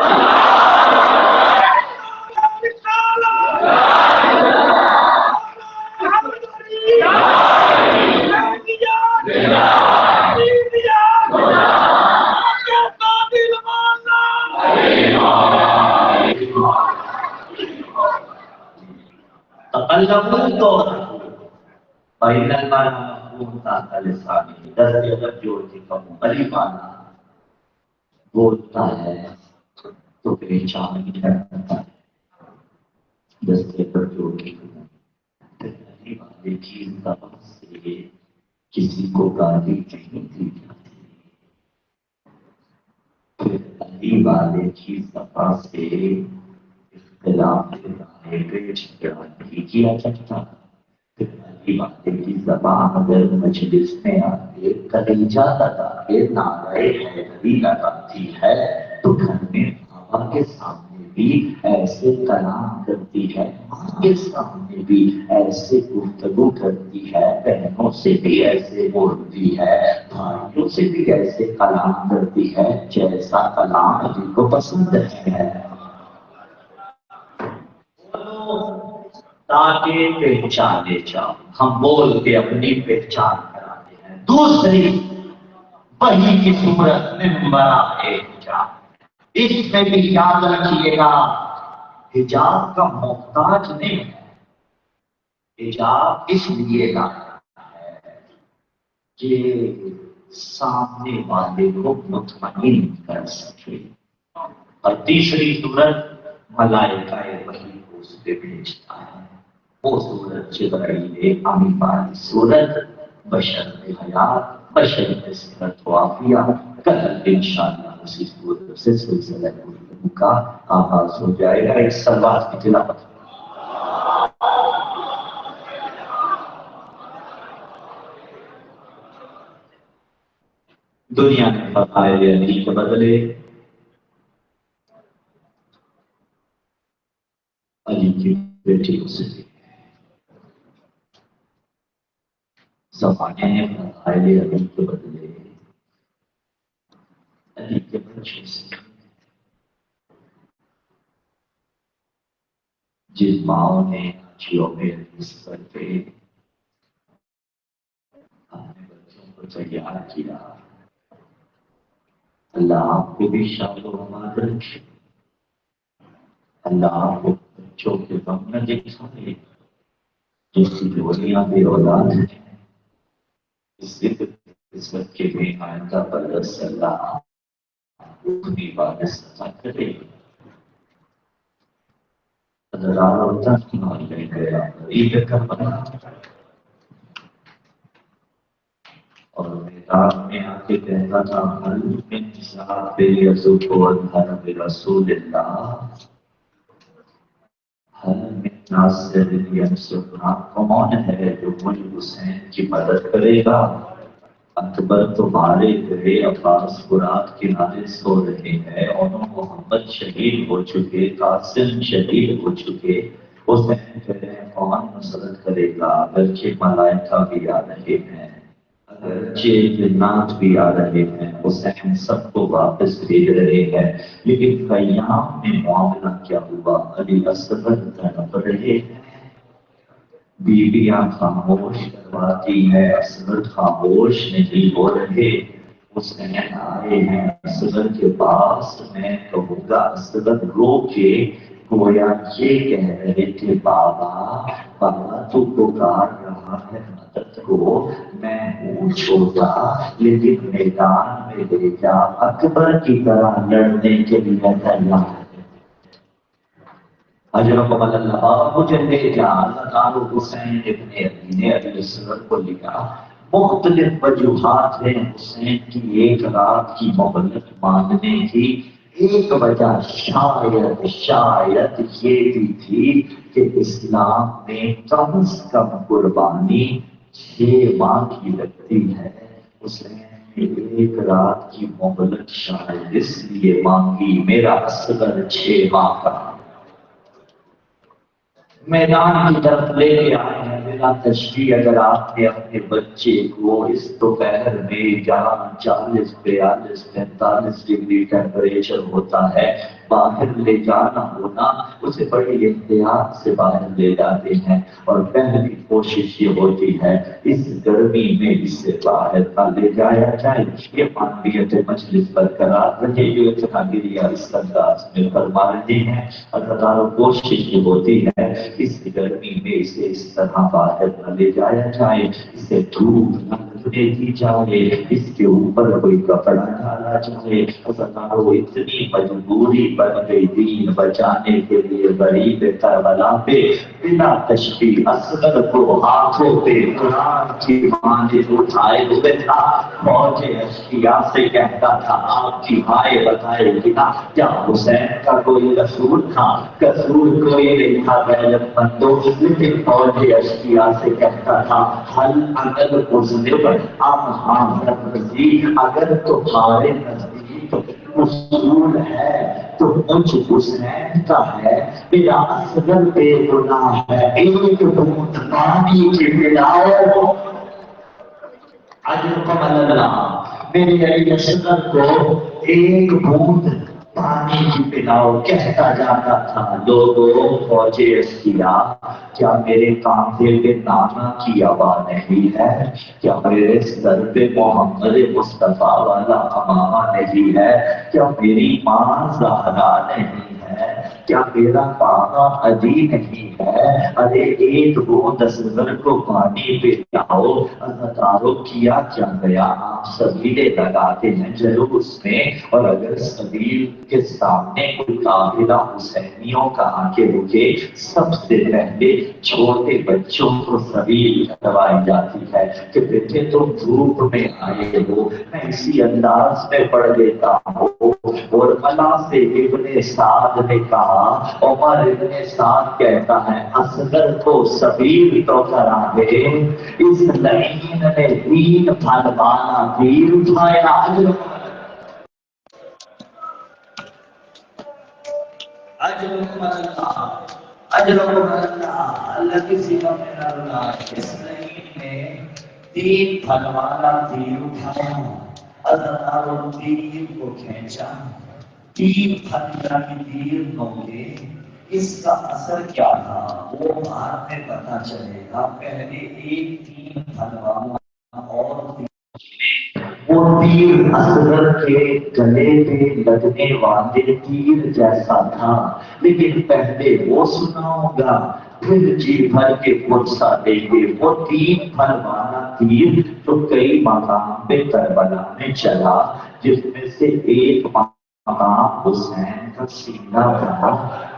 علموا تو بین المرء مفہوم تحت لسانی دست ادب جوڑ کے کہوں علی والا بولتا ہے تو پہچان کرتا ہے دست ادب جوڑ کے کہوں علی والے کی زبان سے کسی کو گالی نہیں دی جاتی پھر علی والے کی زبان سے اختلاف رائے پہ جھگڑا نہیں کیا جاتا پھر علی والے کی زبان اگر مجلس میں آ کے کلیجہ لگا کے نعرہ حیدری لگاتی ہے تو گھر میں بابا کے سامنے بھی ایسے کلام کرتی ہے ماں کے سامنے بھی ایسے گفتگو کرتی ہے بہنوں سے بھی ایسے بولتی ہے بھائیوں سے بھی ایسے کلام کرتی ہے جیسا کلام علی کو پسند ہے تاکہ پہچانے جاؤ ہم بول کے اپنی پہچان کراتے ہیں دوسری وہی کی صورت میں مرائے حجاب اس میں بھی یاد رکھیے گا حجاب کا محتاج نہیں ہے حجاب اس لیے لایا ہے کہ سامنے والے کو مطمئن کر سکے اور تیسری صورت ملائکہ وحی کو اس پہ بھیجتا ہے وہ صورت جبرائیل امین والی صورت بشر میں حیات بشر میں صحت و عافیت کل انشاءاللہ اسی صورت سے سلسلہ گفتگو کا آغاز ہو جائے گا ایک صلوات کی تلاوت دنیا میں فضائل علی کے بدلے علی کی بیٹی سے زمانے میں فضائل علی کے بدلے علی کے بچے سے جس ماؤں نے بچیوں میں اس پر پہ اپنے بچوں کو تیار کیا اللہ آپ کو بھی شاد و آباد رکھے اللہ آپ کو بچوں کے غم نہ دکھائے جس کی جوڑیاں بے اولاد ہیں اس وقت کے میں آئندہ برس اللہ اپنی بات سزا کرے اور میدان میں آ کے کہتا تھا رسول اللہ کون ہے جو مجھ حسین کی مدد کرے گا اکبر تو مارے گئے عباس فرات کنارے سو رہے ہیں اور محمد شہید ہو چکے قاسم شہید ہو چکے حسین کہہ رہے ہیں کون نصرت کرے گا اگرچہ ملائکہ بھی آ رہے ہیں اگرچہ جنات بھی آ رہے ہیں حسین سب کو واپس بھیج رہے ہیں لیکن قیام میں معاملہ کیا ہوا علی اصغر تڑپ رہے ہیں بیویاں خاموش کرواتی ہے اصغر خاموش نہیں ہو رہے حسین آئے ہیں اصغر کے پاس میں کہوں گا اصغر رو کے گویا یہ کہہ رہے تھے بابا بابا تو پکار رہا ہے مدد کو میں ہوں چھوٹا لیکن میدان میں لے جا اکبر کی طرح لڑنے کے لیے تیار اجرکم اللہ بابا مجھے لے جا اللہ تعالیٰ حسین ابن علی نے علی اصغر کو لکھا مختلف وجوہات ہیں حسین کی ایک رات کی مہلت مانگنے کی ایک وجہ شاید یہ بھی تھی کہ اسلام میں کم از کم قربانی 6 ماہ کی لگتی ہے حسین نے ایک رات کی مہلت شاید اس لیے مانگی میرا اصغر 6 ماہ کا میدان کی طرف لے کے آئے ہیں بلا تشریح اگر آپ نے اپنے بچے کو اس دوپہر میں جہاں 40 42 45 ڈگری ٹیمپریچر ہوتا ہے باہر لے جانا ہونا، اسے بڑی احتیاط سے باہر لے جاتے ہیں، اور پہلی کوشش یہ ہوتی ہے اس گرمی میں اس سے باہر نہ لے جایا جائے۔ یہ معنویت مجلس برقرار رہے جو اتحادیہ اس انداز میں فرما رہے ہیں، ہزاروں کوشش یہ ہوتی ہے اس گرمی میں اسے اس طرح باہر نہ لے جایا جائے، اسے دھوپ نہ لگنے دی جائے، اس کے اوپر کوئی کپڑا ڈالا جائے۔ ہزاروں اتنی مجبوری بن گئی دین بچانے کے لیے غریب کربلا پہ بنا تشبیہ اصغر کو ہاتھوں پہ قرآن کی مانند اٹھائے ہوئے تھا، فوج اشقیا سے کہتا تھا آپ کی مائیں بتائے گنا کیا حسین کا کوئی قصور تھا؟ قصور کوئی نہیں تھا غیرت مندوں، لیکن فوج اشقیا سے کہتا تھا حل اگر مذنب اب حاضر رضی، اگر تمہارے نزدیک قصور ہے تو مجھ حسین کا ہے، میرا اصغر بے گناہ ہے، ایک بوند پانی کی پلاؤ اجرکم اللہ، میرے علی اصغر کو ایک بوند پانی کی پلاؤ کہتا جاتا تھا۔ لوگوں فوج اشقیا کیا میرے کاندھے پہ نانا کی آواز نہیں ہے؟ کیا میرے سر پہ محمد مصطفیٰ والا امامہ نہیں ہے؟ کیا میری ماں زہرا نہیں ہے؟ کیا میرا پاپا علی نہیں ہے؟ ارے ایک بوند اصغر کو پانی پہ لاؤ، ہزاروں کیا کیا گیا، آپ سبیلے لگاتے ہیں جلوس میں، اور اگر سبیل کے سامنے کوئی قافلہ حسینیوں کا آگے رکے سب سے پہلے چھوٹے بچوں کو سبیل کروائی جاتی ہے کہ بیٹے تم دھوپ میں آئے ہو، میں اسی انداز میں پڑھ دیتا ہوں۔ اور ملا سے ابن سعد نے کہا، عمر ابن سعد کہتا ہے اصغر کو سبیل تو کرا دے، اس لعین نے دین پھل والا تیر اٹھایا۔ اجرکم اللہ، اللہ کی سیوا میں اللہ، اس لعین نے دین پھل والا تیر اٹھایا، ہزاروں تیر کو کھینچا، تین پھل کی تیر نوکے، اس کا اثر کیا تھا وہ بعد میں پتا چلے گا، پہلے ایک تین پھل والا اور وہ تیر اصغر کے گلے پہ لگنے والے تیر جیسا تھا، لیکن پہلے وہ سناؤں گا پھر جی بھر کے پرسا دیں گے۔ وہ تین پھل والا تیر تو کئی مقام پہ کربلا میں چلا، جس میں سے ایک مقام حسین کا سینہ تھا،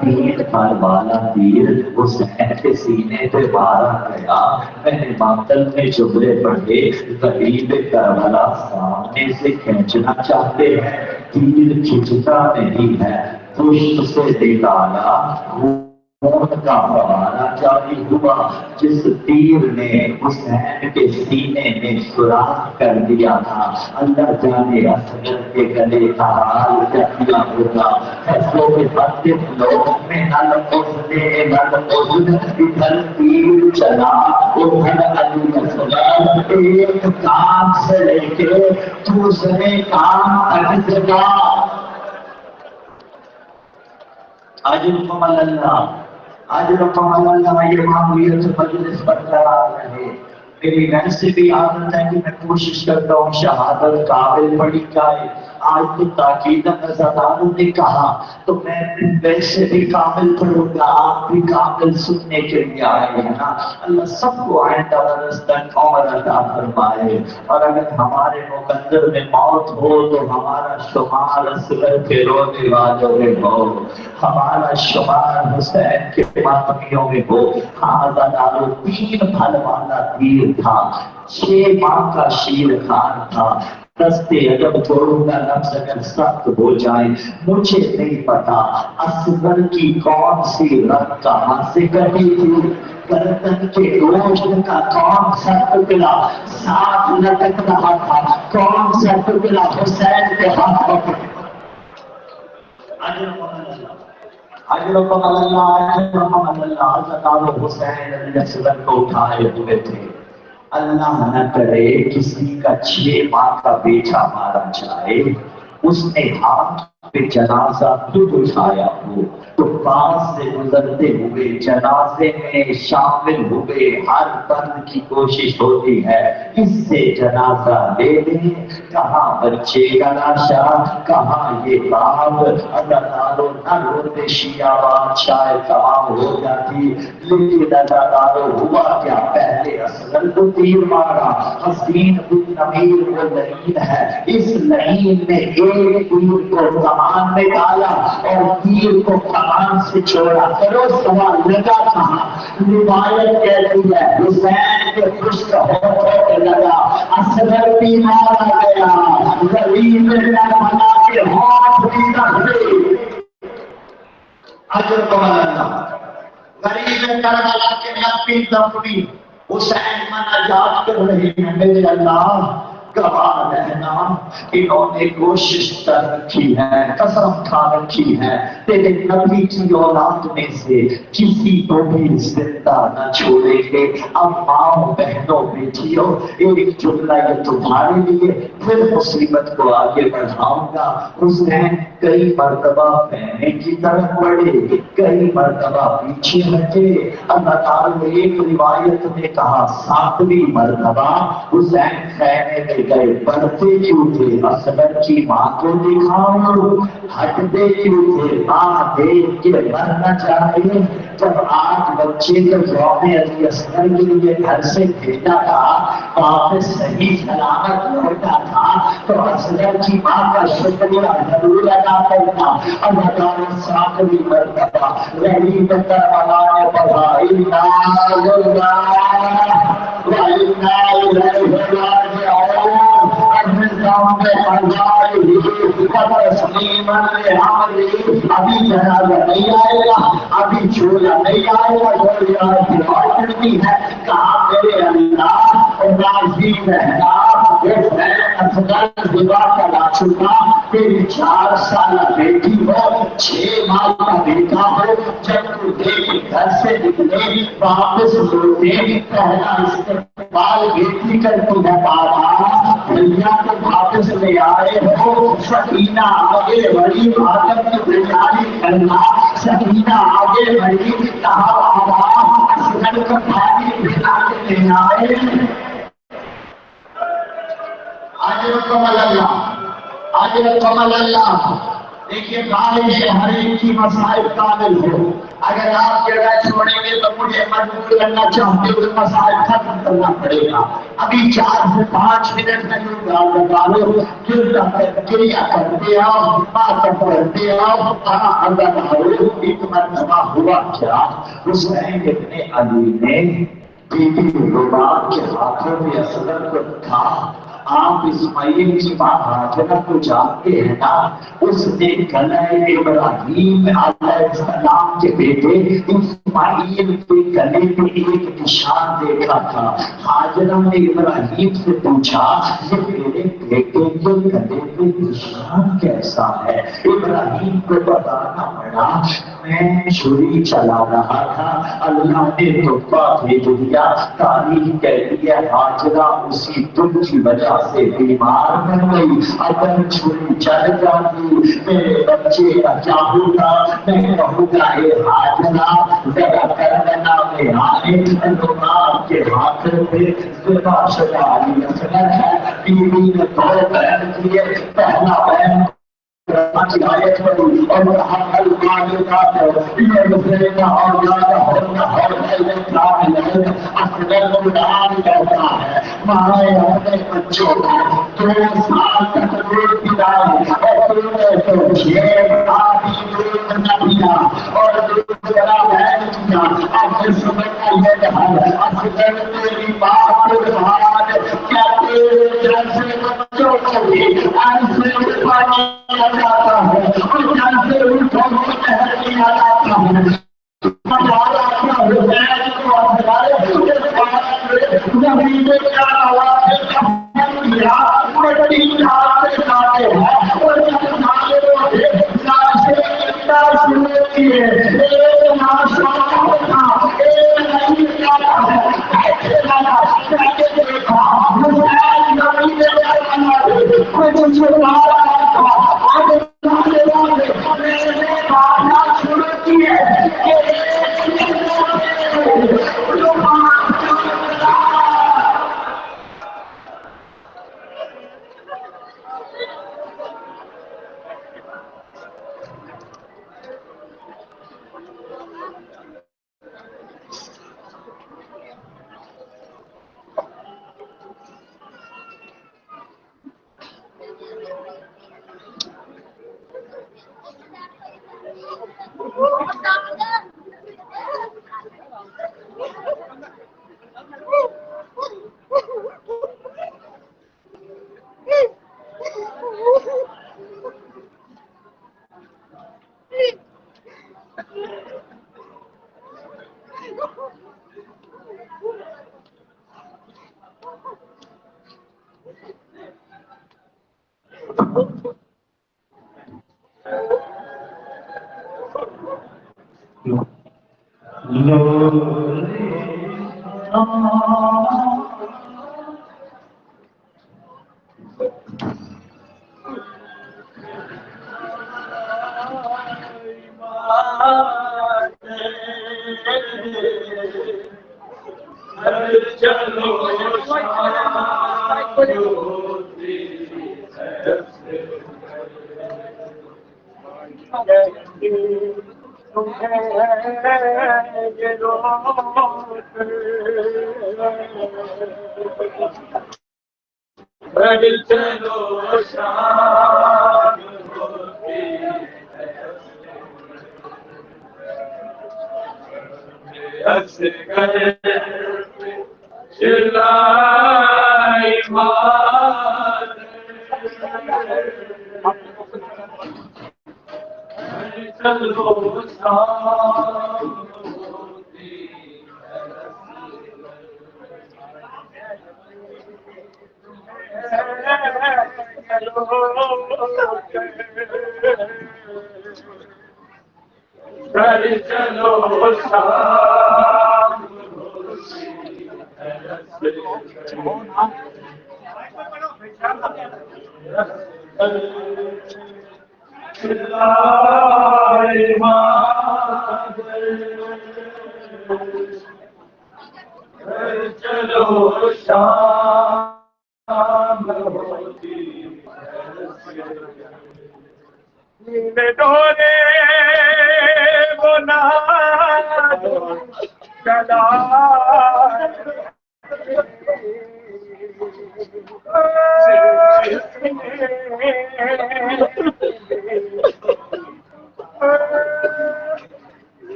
تین پھل والا تیر حسین کے سینے پہ مارا گیا۔ میں نے ماتل میں جملے پڑھے، غریب کربلا سامنے سے کھینچنا چاہتے ہیں، تیر کھینچتا نہیں ہے، پشت سے نکالا، خون کا فوارہ جاری ہوا، جس تیر نے حسین کے سینے میں سوراخ کر دیا تھا، اللہ جانے اصغر کے گلے کا حال کیا کیا ہوگا۔ فیصلوں کے مختلف لوگوں میں نل اٹھنے نل اٹھن، ادھر تیر چلا ادھر علی اصغر، ایک کام سے لے کے دوسرے کام تک چلا۔ اجرکم اللہ، اجرکم اللہ، یہ معمولیت مجلس برقرار رہے۔ میری ویسے بھی عادت ہے کہ میں کوشش کرتا ہوں شہادت قابل پڑھی جائے، آج تو تاکیداً نظرداروں نے کہا تو میں ویسے بھی کامل پڑھوں گا، آپ بھی کامل سننے کے لیے آئے ہیں نا۔ اللہ سب کو آئندہ برس تک عمر عطا فرمائے، اور اگر ہمارے مقدر میں موت ہو تو ہمارا شمار اصغر کے رونے والوں میں ہو، ہمارا شمار حسین کے ماتمیوں میں ہو۔ ہزاروں تین پھل والا تیر تھا، 6 ماہ کا شیر خان تھا، رستے ادب چھوڑوں گا لفظ اگر سخت ہو جائے، مجھے نہیں پتا اصغر کی کون سی رت کہاں سے کٹی تھی، گردن کے گوشت کا کون سا ٹکڑا ساتھ لٹک رہا تھا، کون سا ٹکڑا حسین کے ہاتھ میں۔ اجرکم اللہ زکار حسین علیہ السلام کو اٹھائے ہوئے تھے. اللہ نہ کرے کسی کا 6 ماہ کا بیٹا مارا جائے، اس نے ہاتھ پہ جنازہ خود اٹھایا ہو تو پاس سے گزرتے ہوئے جنازے میں شامل ہوئے ہر فرد کی کوشش ہوتی ہے اس سے جنازہ لے لیں. کہاں بچے کا لاشا، کہاں یہ باپ، اگر دارو نہ روتے شیعہ بات شاید تمام ہو جاتی. لیکن دارو ہوا کیا، پہلے اصغر کو تیر مارا. حسین بن نمیر وہ لعین ہے، اس لعین نے ایک تیر کو کمان میں ڈالا اور تیر کو کمان سے چھوڑا. کرو سوال لگا کہاں؟ روایت کہتی ہے حسین کے خشک ہونٹوں پہ لگا. اصغر بھی مارا گیا، غریب نے بنا کے ہاتھ بھی رکھ دی. اجر کو اللہ غریب کربلا کے اپنی زخمی حسین مناجات کر رہے ہیں. میرے اللہ گواہ رہنا، انہوں نے کوشش کر رکھی ہے، قسم کھا رکھی ہے تیرے نبی کی اولاد میں سے کسی کو بھی زندہ نہ چھوڑیں گے. اب ماں بہنوں بیٹیوں، ایک جملہ یہ تمہارے لیے، پھر مصیبت کو آگے بڑھاؤں گا. حسین کئی مرتبہ بہنے کی طرف بڑھے، کئی مرتبہ پیچھے ہٹے. اللہ تعالیٰ نے ایک روایت میں کہا 7ویں مرتبہ حسین خیمے میں گئے. بڑھتے کیوں تھے؟ اصغر کی ماں کو دکھاؤ. ہٹتے کیوں تھے؟ ماں دیکھ کے مر نہ چاہے. جب 8 بچے کو یوم علی اصغر کے لیے گھر سے بھیجا تھا، واپس صحیح سلامت لوٹا تھا تو اصغر کی ماں کا شکریہ ضرور ادا کرنا. اللہ تعالیٰ 7ویں مرتبہ رہی کربلا نے پڑھا اِنَّا لِلَّهِ وَإِنَّا إِلَيْهِ رَاجِعُونَ. ابھی جنازہ نہیں آئے گا، ابھی جھولا نہیں آئے گا. کہاں میرے اللہ راضی رہنا. کرا چکا تیری 4 سالہ بیٹی ہو، 6 ماہ کا بیٹا ہو. جب تو دیکھ گھر سے نکلے واپس لوٹے، پہلا استقبال بیٹی کرتی ہے بابا بھیا کو واپس لے آئے ہو. سکینہ آگے بڑی آدم کی تیاری کرنا. سکینہ آگے بڑی، کہا بابا اصغر کو پانی پلا کے لے آئے. اجرکم اللہ، اجرکم اللہ. دیکھیے بارش ہر ایک کی مسائل کامل ہو. اگر آپ جگہ چھوڑیں گے تو مجھے مجبور کرنا چاہتے ہو مسائل ختم کرنا پڑے گا. ابھی 4 سے 5 منٹ میں ڈالو کریا کرتے آؤ، بات کرتے آؤ. اگر ایک مرتبہ ہوا کیا، حسین ابن علی نے بی بی رباب کے ہاتھوں میں اصغر کو تھا. آپ اسماعیل کی ماں ہاجرہ کو جانتے ہیں نا، اس نے گلے ابراہیم علیہ السلام کے بیٹے اسماعیل کے گلے پہ ایک نشان دیکھا تھا. ہاجرہ نے ابراہیم سے پوچھا یہ میرے بیٹے کے گلے پہ نشان کیسا ہے؟ ابراہیم کو بتانا پڑا میں چھری چلا رہا تھا، اللہ نے تحفہ بھیج دیا. تاریخ کہتی ہے ہاجرہ اسی دن کی وجہ سے بیمار بن گئی. اگر چھری چل جاتی میرے بچے کا کیا ہوگا؟ میں کہوں گا اے ہاجرہ ذرا کربلا میں آنے لوگ آپ کے ہاتھ پہ ذبح شدہ علی اصغر ہے. بیوی نے 2 بہن کیے، پہلا بہن آیت پڑھی اور کہتا ہے مارے اپنے بچوں کو 2 سال تک دودھ پلائے اور 6 دودھ نہ پیا اور دودھ بڑا بہن کیا. اب سمجھنا یہ ہے اصغر تیری بات کو کیا تیرے جیسے بچوں کو بھی ایسے پانی جاتا ہے اور جیسے اٹھوں کو پہل دیا جاتا ہے. ہمارا اپنا حسین کو ہمارے زمین میں کیا آواز کیا بڑی جہاں سے جاتے ہیں اور جب نالے ہوتے ناشے کی سنتی ہے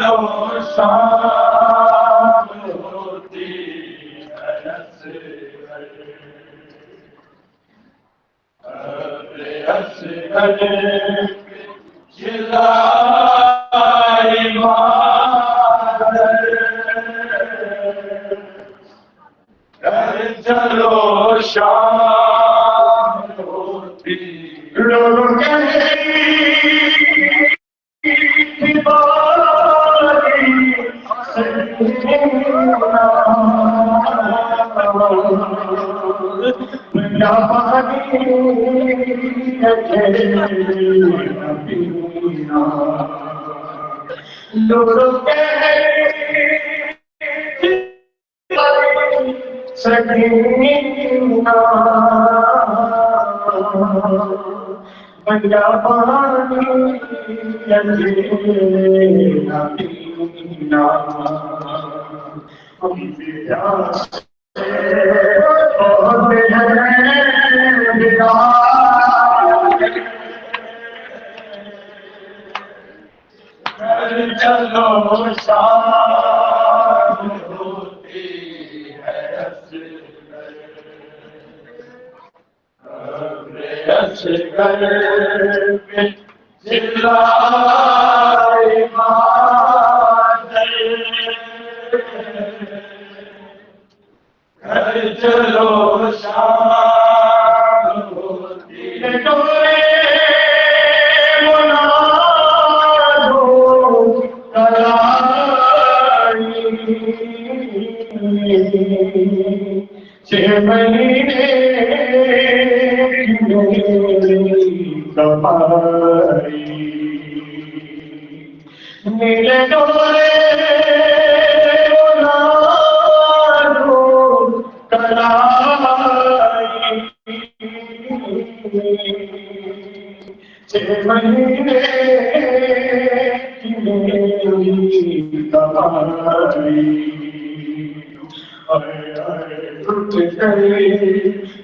چلو شام ہوتی ہے اصغر چلائی مادر چلو شام ہوتی لوگ چلو شام ہوتی ہے اصغر پہ چلائی مادر چلو شام ہوتی ہے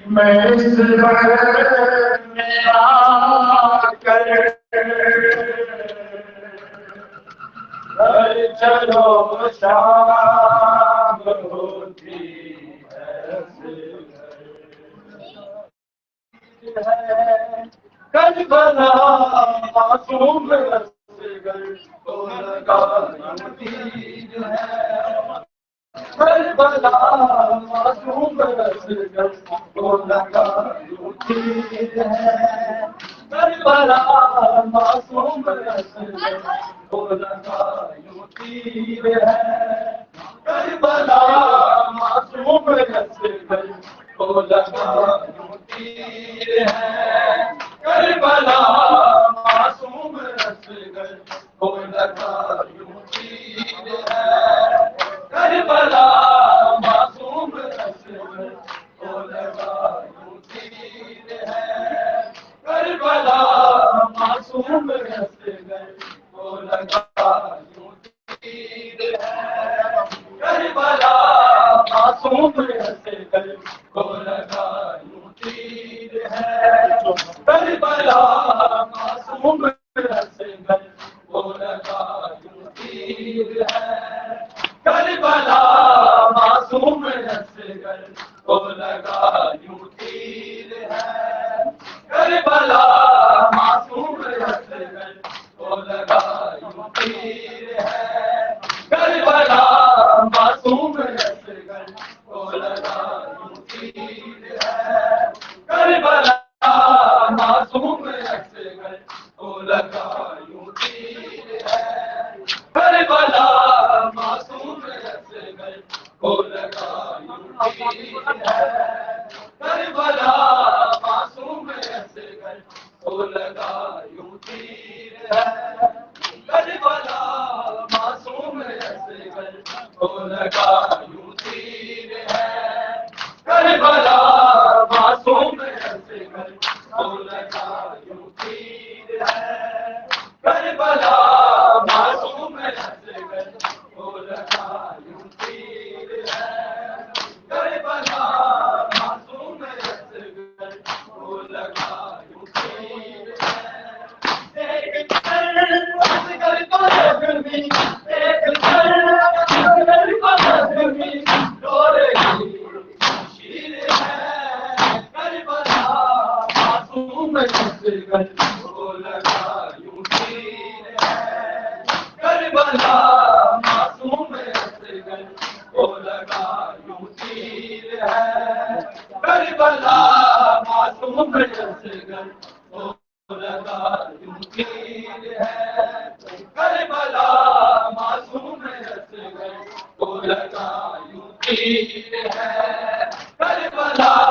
میں اس میرا کر چلو شام ہوتی ہے کربلا معصوم اصغر کو لگا تیر ہے کربلا معصوم اصغر کو لگا تیر ہے کربلا معصوم اصغر کو لگا تیر ہے کربلا معصوم اصغر کو لگا تیر ہے کربلا معصوم اصغر کو لگا تیر ہے کربلا معصوم اصغر کو لگا تیر ہے کربلا معصوم اصغر کو لگا تیر ہے کربلا معصوم اصغر کو لگا تیر ہے کربلا معصوم اصغر کو لگا تیر ہے کربلا معصوم اصغر کو لگا تیر ہے کربلا معصوم اصغر کو لگا تیر ہے کربلا معصوم اصغر کو لگا تیر ہے کربلا معصوم اصغر کو لگا تیر ہے کربلا معصوم اصغر کو لگا تیر ہے کربلا معصوم اصغر کو لگا تیر ہے کربلا معصوم اصغر کو لگا تیر ہے کربلا معصوم اصغر کو لگا تیر ہے کربلا معصوم اصغر کو لگا تیر ہے کربلا معصوم اصغر کو لگا تیر ہے تیر ہے کربلا معصوم اصغر کو لگا یوں تیر ہے کربلا معصوم اصغر کو لگا یوں تیر ہے کربلا